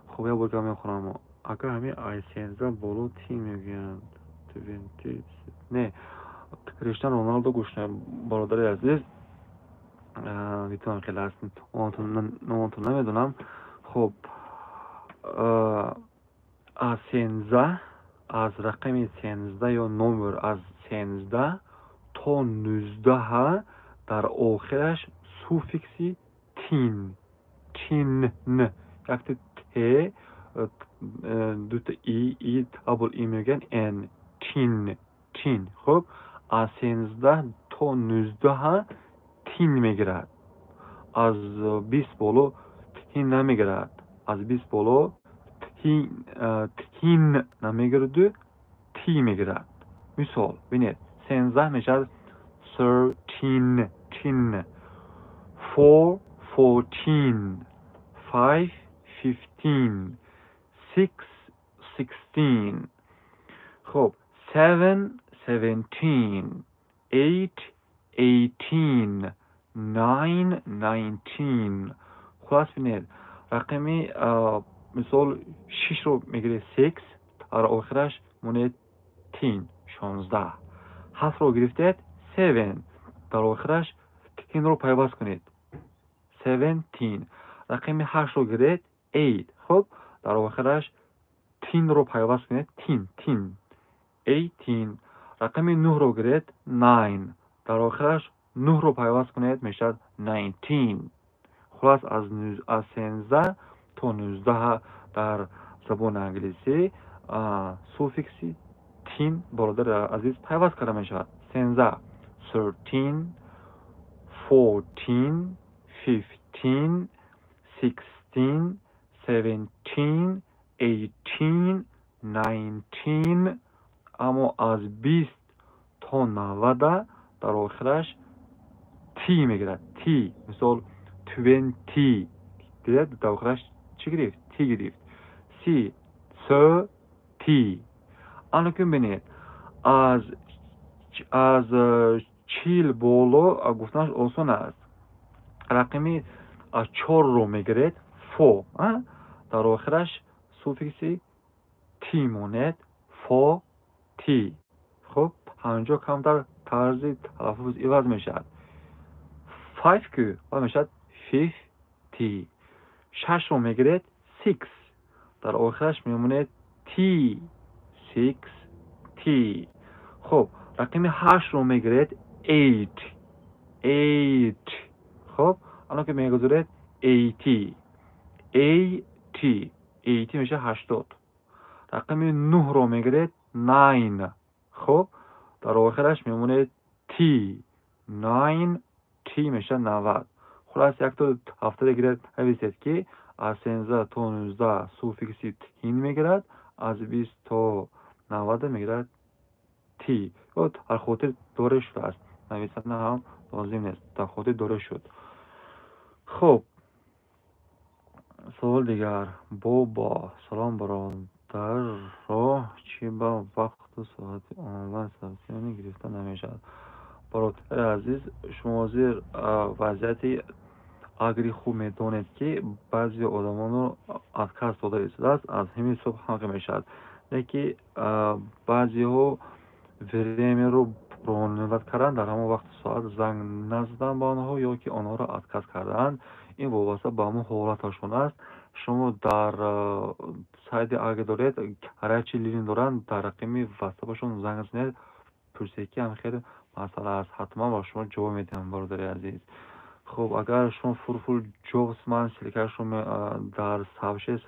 خب یا بگم میخونم اگر همین از 13 بالا تین میگوین 20 نه کریستیانو رونالدو گوشنه برادر عزیز میتونم خیلی هستم اونتون نمیدونم. خب از 13 از رقم 13 یا نمبر از 13 تا 19 در آخرش سوفیکسی تین ن یکی ت دو تا ای دابل ای میگن ان تین. خب از 13 تا 19 تین میگیرد. از 20 بالا تین نمیگیرد. از 20 بالا تین نمیگیرد تی میگیرد. مثال ببینید 13 میشد 13 4 14 5 15 6 16. خب 7 17 8 18 9 19. خلاص ببینید رقمی مثال 6 رو میگیره 6 در آخرش مونید 10 16. 7 رو گرفتید 7 در آخرش 10 رو پیوست کنید 17. رقمی 8 رو گرفتید 8. خب در آخرش 10 رو پیوست کنید 10 18. رقمی 9 رو گرفتید 9 در آخرش 9 رو پیوست کنید میشد 19. خلاص از 13 تا 19 در زبان انگلیسی سوفیکسی تین برادر عزیز پیوست کرده می شود. 13 13, 14, 15, 16, 17, 18, 19. اما از 20 تا 90 در آخرش تی میگیرد. تی مثال 20 دیدید در آخرش چی گرفت؟ تی گرفت. سی 30. الان که ببینید از 40 بالا گفتنش آسان است. رقمی از 4 رو میگیرید فو، در آخرش سوفیکسی تی ماند. فو تی. خب همینجا کم در طرز تلفظ عوض میشد. 5 که میشد 50. 6 رو میگیرید 6، در آخرش میمونه تی 6 تی. خب رقم 8 رو میگیرید 8. خب الان که میگذارید 80 میشه 80. رقم 9 رو میگیرید 9. خب در آخرش میمونه تی 9 میشه 90. خلاص یک تا هفته دیگه نویسید که از 13 تا 19 سوفیکسی تین میگیرد، از 20 تا 90 میگیرد تی. و در خاطر داره شده است، نویسندن هم لازم نیست، در خاطر داره شد. خب سوال دیگر. بابا سلام برادر، راه چی با وقت و ساعت آنلاین سرسیانی گرفته نمیشد. برادر عزیز، شما زیر وضعیت اگری خوب میدونید که بعضی آدمان رو از کار داده ایستاده است، از همین صبح هم میشد. لیکن بعضی ها وریمی رو برانوت کردن، در همون وقت ساعت زنگ نزدن با آنها یا که آنها را از کار کردن. این وابسته به همون حالتشون است. شما در سایت اگه دارید هر چی لینک دارن در رقمی واتساپشون زنگ زنید، پرسید که هم خیلی مسئله است، حتما با شما جواب میدم برادر عزیز. خب اگر شما فول جوبز من سلیکشون در سابشه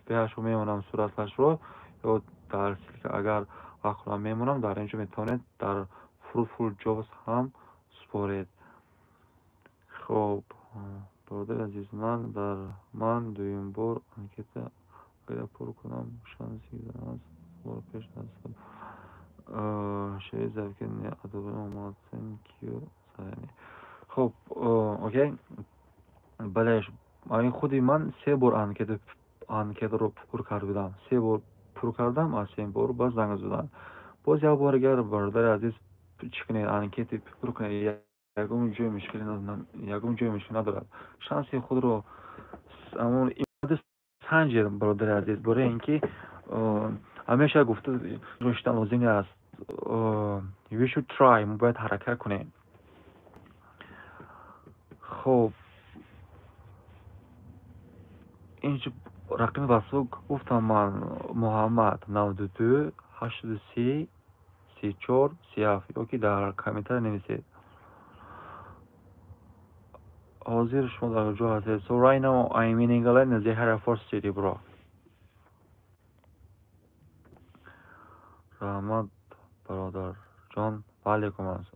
بهشون میمونم صورتش رو، یا در سلیک اگر وقت رو میمونم در اینجا میتونید در فول جوبز هم سپارید. خب برادر عزیز، من دویم بار انکت اگر پر کنم شانسی دارم بار پیش هست شوی زرکن ادوبه اومد کیو سرنی. خب اوکی. بله این خودی من 3 بار انکت رو پر کردم. 3 بار پر کردم، از 3 بار باز زنگ زدن. باز یک بار اگر برادر عزیز چکنید انکت پر کنید، یکم جای مشکلی ندارد. شانسی خود رو همون این سنجید برادر عزیز، برای اینکه همیشه گفته رشدن لازم است. you should try، باید حرکت کنیم. خب اینجا رقم واسه گفتم من محمد 92 83 34 37 یا که در کامنتر نویسید. حاضر شما در جا هستید. So right now I'm in England, the Hereford City bro. رحمت برادر جان، علیکم است.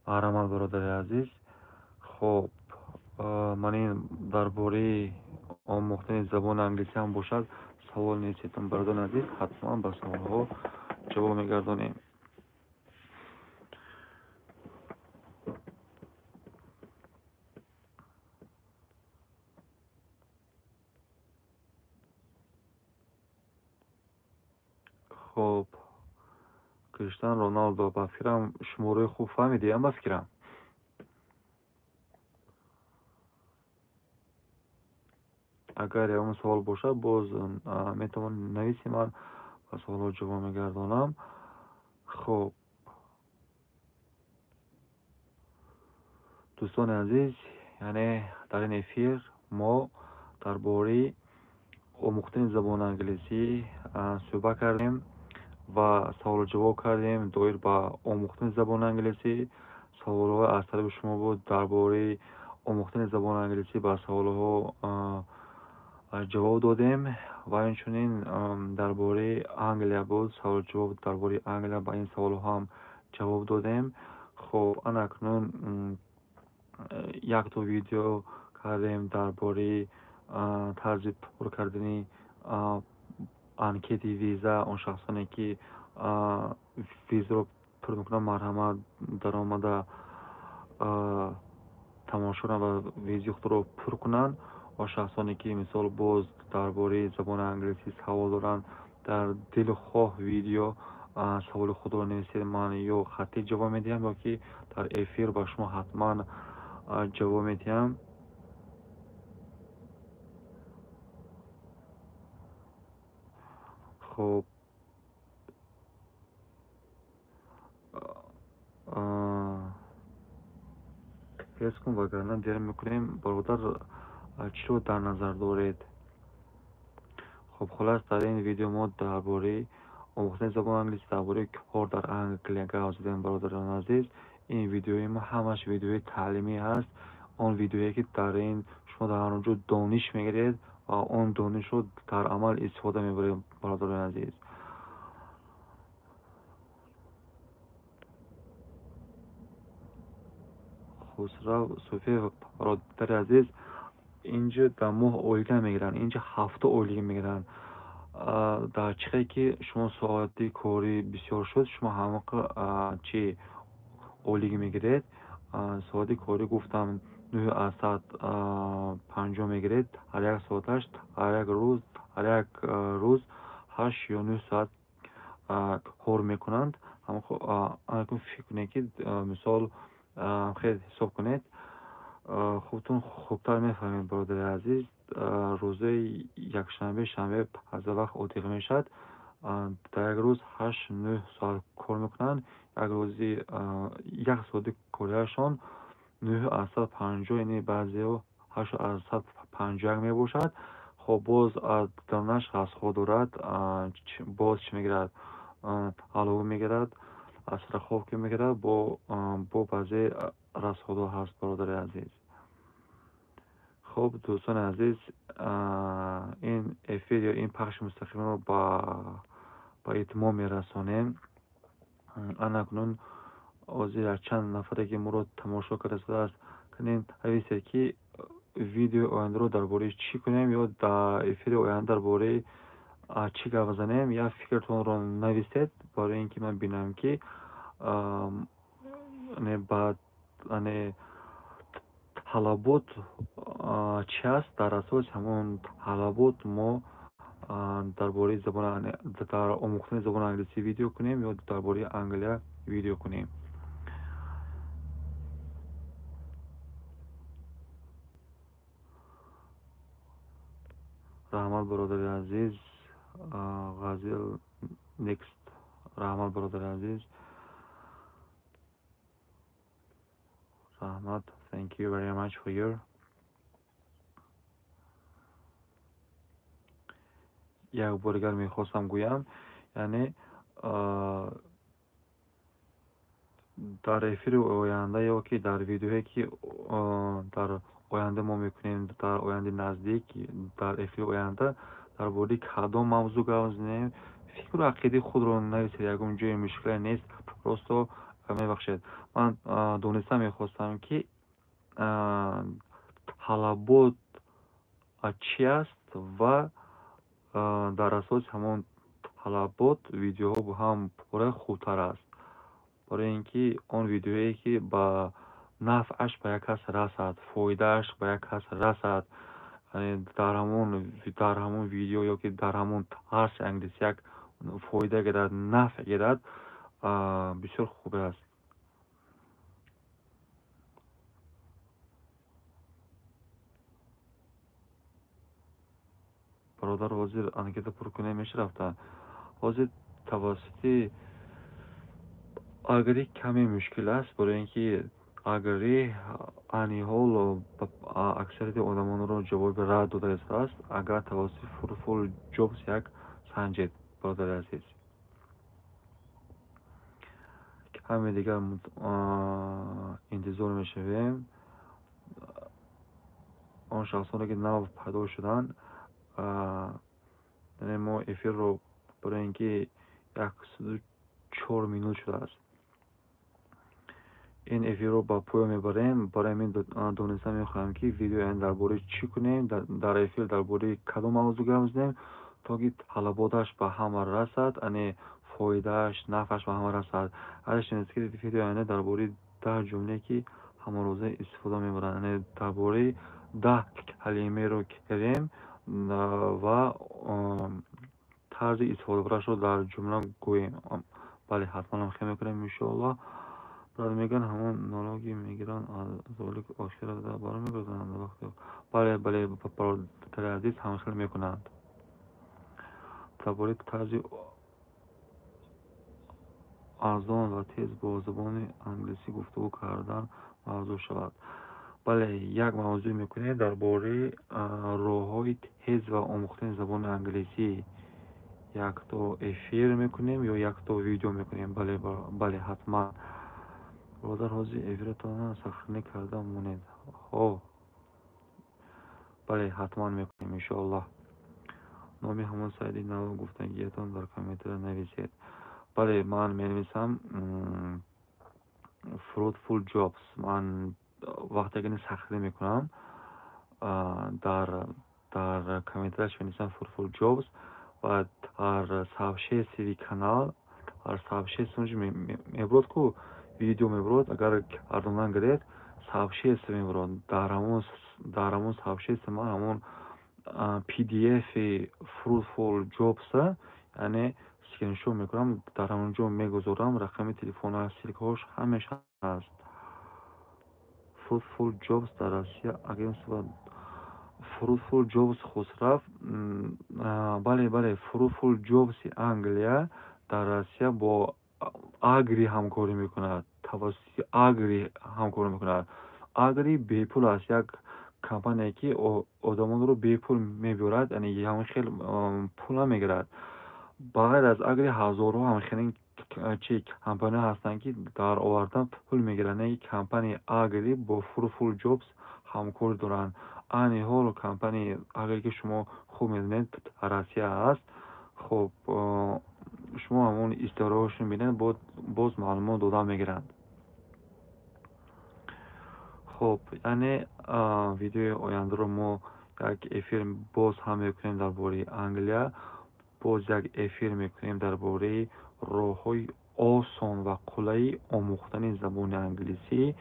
رحمت برادر عزیز. خب من این درباره آموختن زبان انگلیسی هم باشد سوال نیستم برادر عزیز، حتما به سوال ها جواب میگردانیم. خب کریستیانو رونالدو، با فکرم شماره خوب فهمیدی هم بفکرم. اگر اون سوال باشه باز میتونم نویسیم، من به سوال ها جواب میگردانم. خب دوستان عزیز، یعنی در این افیر ما درباره آموختن زبان انگلیسی صحبت کردیم و سوال جواب کردیم دایر به آموختن زبان انگلیسی. سوال ها از طرف شما بود درباره آموختن زبان انگلیسی، به سوال ها جواب دادیم و اینچنین درباره انگلیا بود، سوال جواب درباره انگلیا، به این سوال ها هم جواب دادیم. خب اکنون یک دو ویدیو کردیم درباره طرز پر کردن анкети виза он шахсоне ки визаро пур мекунанд марҳамат даромада тамошо ва визаи худро пур кунанд ва шахсоне ки мисол боз дар бораи забони англисӣ савол доранд дар дилу хоҳ видео саволи худро нависед ман ё хаттӣ ҷавоб медиҳам ёки дар эфир ба шумо ҳатман ҷавоб медиҳам. خب حس کن وگرنه دیر میکنیم برادر چی رو در نظر دارید. خب خلاص در این ویدیو ما درباره آموختن زبان انگلیسی درباره کار در انگلیس گپ زدیم برادران عزیز. این ویدیوی ما همش ویدیوی تعلیمی هست. آن ویدیویی که در این شما در اونجا دانش میگیرید و آن دانش رو در عمل استفاده میبرید برادران عزیز. خسرو صوفی برادر عزیز اینجا در ماه اولیگا میگیرن، اینجا هفته اولیگا میگیرن. در چیزی که شما ساعتی کاری بسیار شد شما همه چی اولیگا میگیرید. ساعتی کاری گفتم 9 از ساعت 5 میگیرید. هر یک ساعتش هر یک روز 8 یا 9 ساعت کار میکنند. همه فکر کنید که مثال خیلی حساب کنید خودتون خوبتر میفهمید برادر عزیز. روزه یکشنبه شنبه از وقت اتاق میشد در یک روز 8 9 ساعت کار میکنند. یک روزی یک ساعت کاریشان 9 از ساعت 50 یعنی بعضی 8 از ساعت 50 میباشد. خب باز دانش از خود دارد باز چی میگیرد علاوه میگیرد اثر خوب که میگیرد با بعضی رسخودا هست برادر عزیز. خب دوستان عزیز این افیر یا این پخش مستقیم رو با اتمام میرسانیم. اکنون از چند نفره که ما رو تماشا کرده است کنین حویسه که ویدیو آینده رو درباره چی کنیم یا در افیر آینده درباره چی گپ بزنیم یا فکرتون رو نویسید برای اینکه من بینم که بعد طلبات چی است در اساس همون طلبات ما درباره زبان در آموختن زبان انگلیسی ویدیو کنیم یا درباره انگلیسی ویدیو کنیم. رحمت برادر عزیز غازل next رحمت برادر عزیز رحمت thank you very much for your یک بار دیگر میخواستم گویم یعنی در افیر آینده یا که در ویدیوهایی که در آینده ما میکنیم در آینده نزدیک در افیر آینده در باره کدام موضوع گپ میزنیم فکر و عقیده خود رو نویسید. یکم جای مشکل نیست پروستو میبخشید من دونستم میخواستم که طلبات چی است و در اساس همون طلبات ویدیوها با هم پوره خوبتر است برای اینکه آن ویدیویی که با نفعش به یک کس رسد فایدهش به یک کس رسد در همون ویدیو یا که در همون درس انگلیسی یک فایده گیرد نفع گیرد بسیار خوب است. برادر حاضر انکیت پر کنه میشه رفته حاضر توسط آگری کمی مشکل است برای اینکه آگری آنی حال اکثریت آدمان رو جواب رد داده است اگر توسط فول جابز یک سنجید برادر عزیز. همه دیگر انتظار میشویم آن شخصانی که نو پیدا شدن ما افیر رو برای اینکه 104 مینوت شده است این افیرو با پایان میبریم. برای من دونستم میخواهم که ویدیو این درباره چی کنیم، در افیر درباره کدام موضوع گپ بزنیم تا که طلباتش به همه رسد، یعنی فایدهش نفعش به همه رسد. ازش نیست که ویدیو این درباره 10 جمله که همه روزه استفاده میبرن، یعنی درباره 10 کلمه رو کریم و طرز استفاده برش رو در جمله گوییم. بله حتما هم خیلی میکنیم انشاءالله. بعد میگن همون ناراگی میگیرن از اولی که آشکر در باره میگذارند وقتی. بله برادر عزیز همه خیلی میکنند. درباره طرز ارزان و تیز با زبان انگلیسی گفتگو کردن موضوع شود. بله یک موضوع میکنیم درباره راههای تیز و آموختن زبان انگلیسی. یک تا افیر میکنیم یا یک تا ویدیو میکنیم. بله حتما برادر حاضر افیرتان سخنی کردم مونید. خب بله حتما میکنیم انشاءالله. نامی همون سایدی نو گفتگیتان در کامنتر نویسید. بله من مینویسم fruitful jobs. من وقتی که سخنی میکنم در کامنترش مینویسم fruitful jobs و در صفحه سیوی کانال در صفحه سونج میبرد که ویدیو میبرد. اگر اردوان گرید صفحه سیوی میبرد در همون صفحه سیوی من همون PDF fruitful jobs یعنی سکرینشات میکنم در همونجا میگذارم. رقم تلفن و سیلکاش همش هست. fruitful jobs در آسیا اگه fruitful jobs خسرو. بله fruitful jobs انگلیا در آسیا با آگری همکاری میکند. توسط آگری همکاری میکند. آگری بیپول است. یک کمپانی که آدمان رو بیپول میبرد، یعنی همون خیلی پول میگیرد. بغیر از آگری هزارها همچنین چه کمپانی هستند که در آوردن پول میگیرن. این کمپانی آگری با fruitful jobs همکاری دارن. این حال کمپانی اگر که شما خوب میدونید در آسیا هست. خب شما همون استعارهاشون بینید باز معلومات داده میگیرند. خب یعنی ویدیو آینده رو ما یک افیر باز هم میکنیم درباره انگلیا. باز یک افیر میکنیم درباره راههای آسان و قلعی آموختن زبان انگلیسی.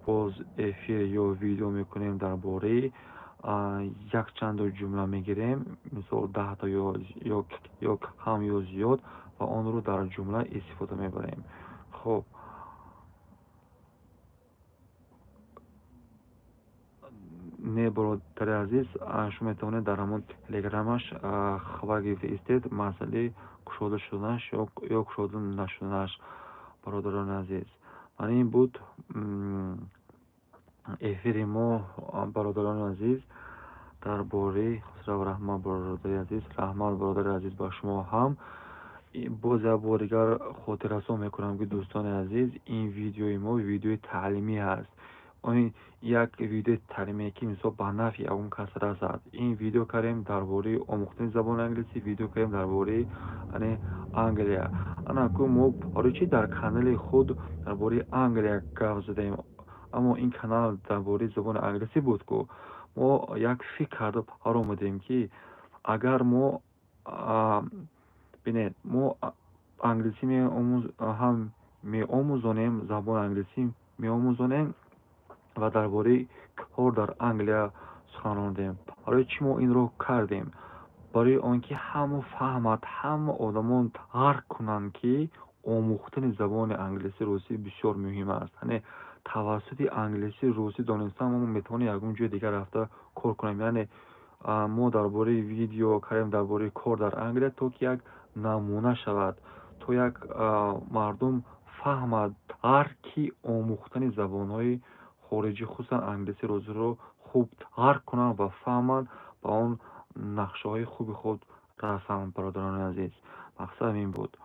باز افیر یا ویدیو میکنیم درباره یک چند جمله میگیریم، مثال 10 تا یا کم یا زیاد و آن رو در جمله استفاده میبریم. خب نه برادر عزیز شما میتونید در همون تلگرامش خبر گرفته استید مسئله کشاده شدنش یا کشاده نشدنش. برادران عزیز من این بود افیر ما. برادران عزیز درباره خسرو رحمت برادر عزیز، رحمت برادر عزیز با شما هم باز یک بار دیگر خاطررسانی میکنم که دوستان عزیز این ویدیوی ما ویدیوی تعلیمی هست. این یک ویدیو تعلیمی که مثلا به نفع اون کس رسد. این ویدیو کردیم درباره آموختن زبان انگلیسی. ویدیو کردیم درباره یعنی انگلیا. انا که ما برای در کانال خود درباره انگلیا گپ زدیم، اما این کانال درباره زبان انگلیسی بود که ما یک فکر کرده آمدیم که اگر ما بینید ما انگلیسی می آموزانیم، زبان انگلیسی می آموزانیم و درباره کار در انگلیا سخنراندیم. برای چی ما این رو کردیم؟ برای آنکه همه فهمد، همه آدمان درک کنند که آموختن زبان انگلیسی روسی بسیار مهم است. یعنی توسط انگلیسی روسی دانستن ما میتونیم یکون جای دیگر رفته کار کنیم. یعنی ما درباره ویدیو کردیم درباره کار در انگلیا تا که یک نمونه شود، تا یک مردم فهمد درکی آموختن زبانهای خارجی خصوصا انگلیسی روسی رو خوب درک کنند و فهمند با اون نقشه های خوب خود رسند. برادران عزیز مقصد این بود.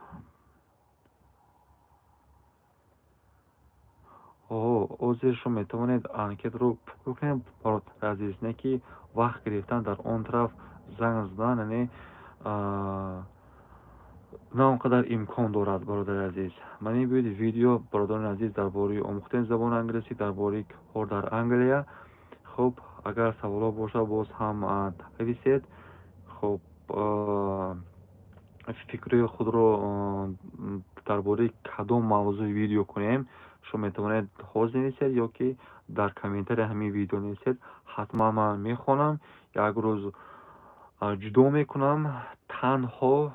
عضو شما میتوانید انکت رو بکنید برادر عزیز، نه که وقت گرفتن در آن طرف زنگ زدن. یعنی نه آنقدر امکان دارد برادر عزیز. من این ویدیو برادران عزیز درباره آموختن زبان انگلیسی درباره کار در انگلیه. خب اگر سوال باشه باز هم بنویسید. خب فکر خود رو درباره کدام موضوع ویدیو کنیم شما میتونید خود نویسید یا که در کامنتری همین ویدیو نویسید. حتما من میخونم. یک روز جدا میکنم تنها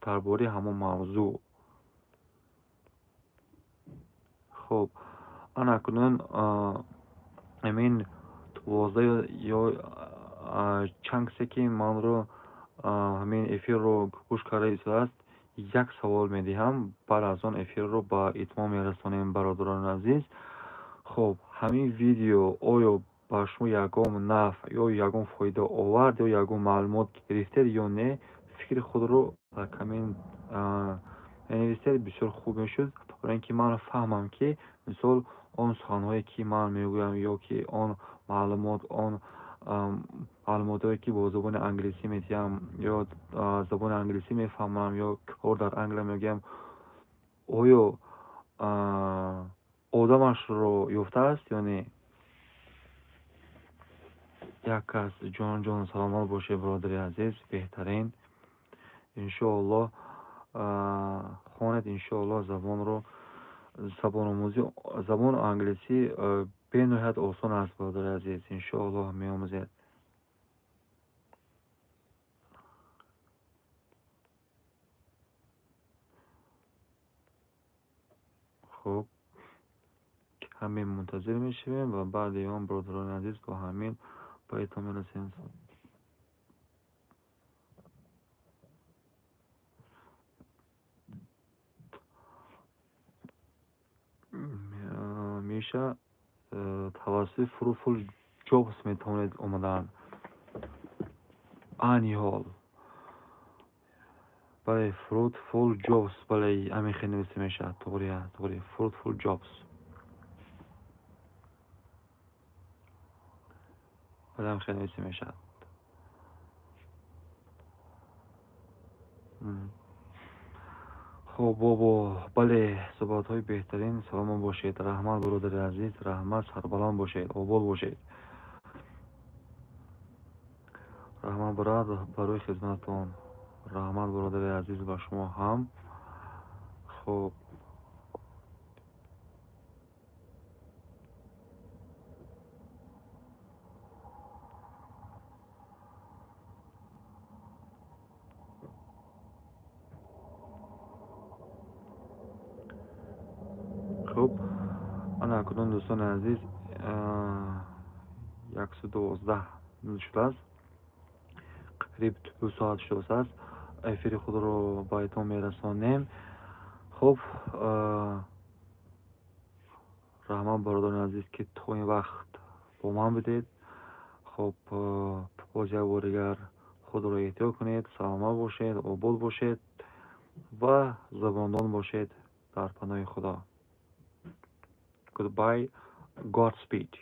درباره همون موضوع. خب انا اکنون امین 12 یا چند که من رو همین افیر رو گوش کرده است یک سوال میدهم بعد از آن افیر رو با اتمام میرسانیم برادران عزیز. خب همین ویدیو آیا با شما یگام نفع یا یگام فایده آورد یا یگام معلومات گرفتید یا نه فکر خود رو در کامنت نویسید. بسیار خوب میشد برای اینکه من فهمم که مثال آن سخنهایی که من میگویم یا که آن معلومات آن معلوماتی که با زبان انگلیسی میدیم یا زبان انگلیسی میفهمم یا کار در انگلیسی میگم آیا آدمش رو یافته است یا نه. یک کس جان سلامت باشه برادر عزیز بهترین انشاءالله خواند انشاءالله زبان رو زبان آموزی زبان انگلیسی به نهایت آسان است برادر عزیز انشاءالله میآموزید. خب همین منتظر میشویم و بعد آن برادران عزیز با همین پایتان میرسیم. میشه توسط فروتفول جابز میتونید اومدن انیال برای فروتفول جابز برای همین خیلی نویسی میشه طوری فروتفول جابز برای همین خیلی نویسی میشه. خب بابا بله صحبت های بهترین سلام باشید. رحمت برادر عزیز رحمت سربلند باشید آباد باشید. رحمت برای خدمتتون. رحمت برادر عزیز و شما هم. خب خب انا اکنون دوستان عزیز 112 منوت شده است. قریب 2 ساعت شده است. افیر خود رو با اتمام میرسانیم. خب رحمت برادران عزیز که تا این وقت با من بدید. خب باز یک بار دیگر خود را احتیاط کنید. سلامت باشید آباد باشید و زباندان باشید در پناه خدا. Goodbye. Godspeed.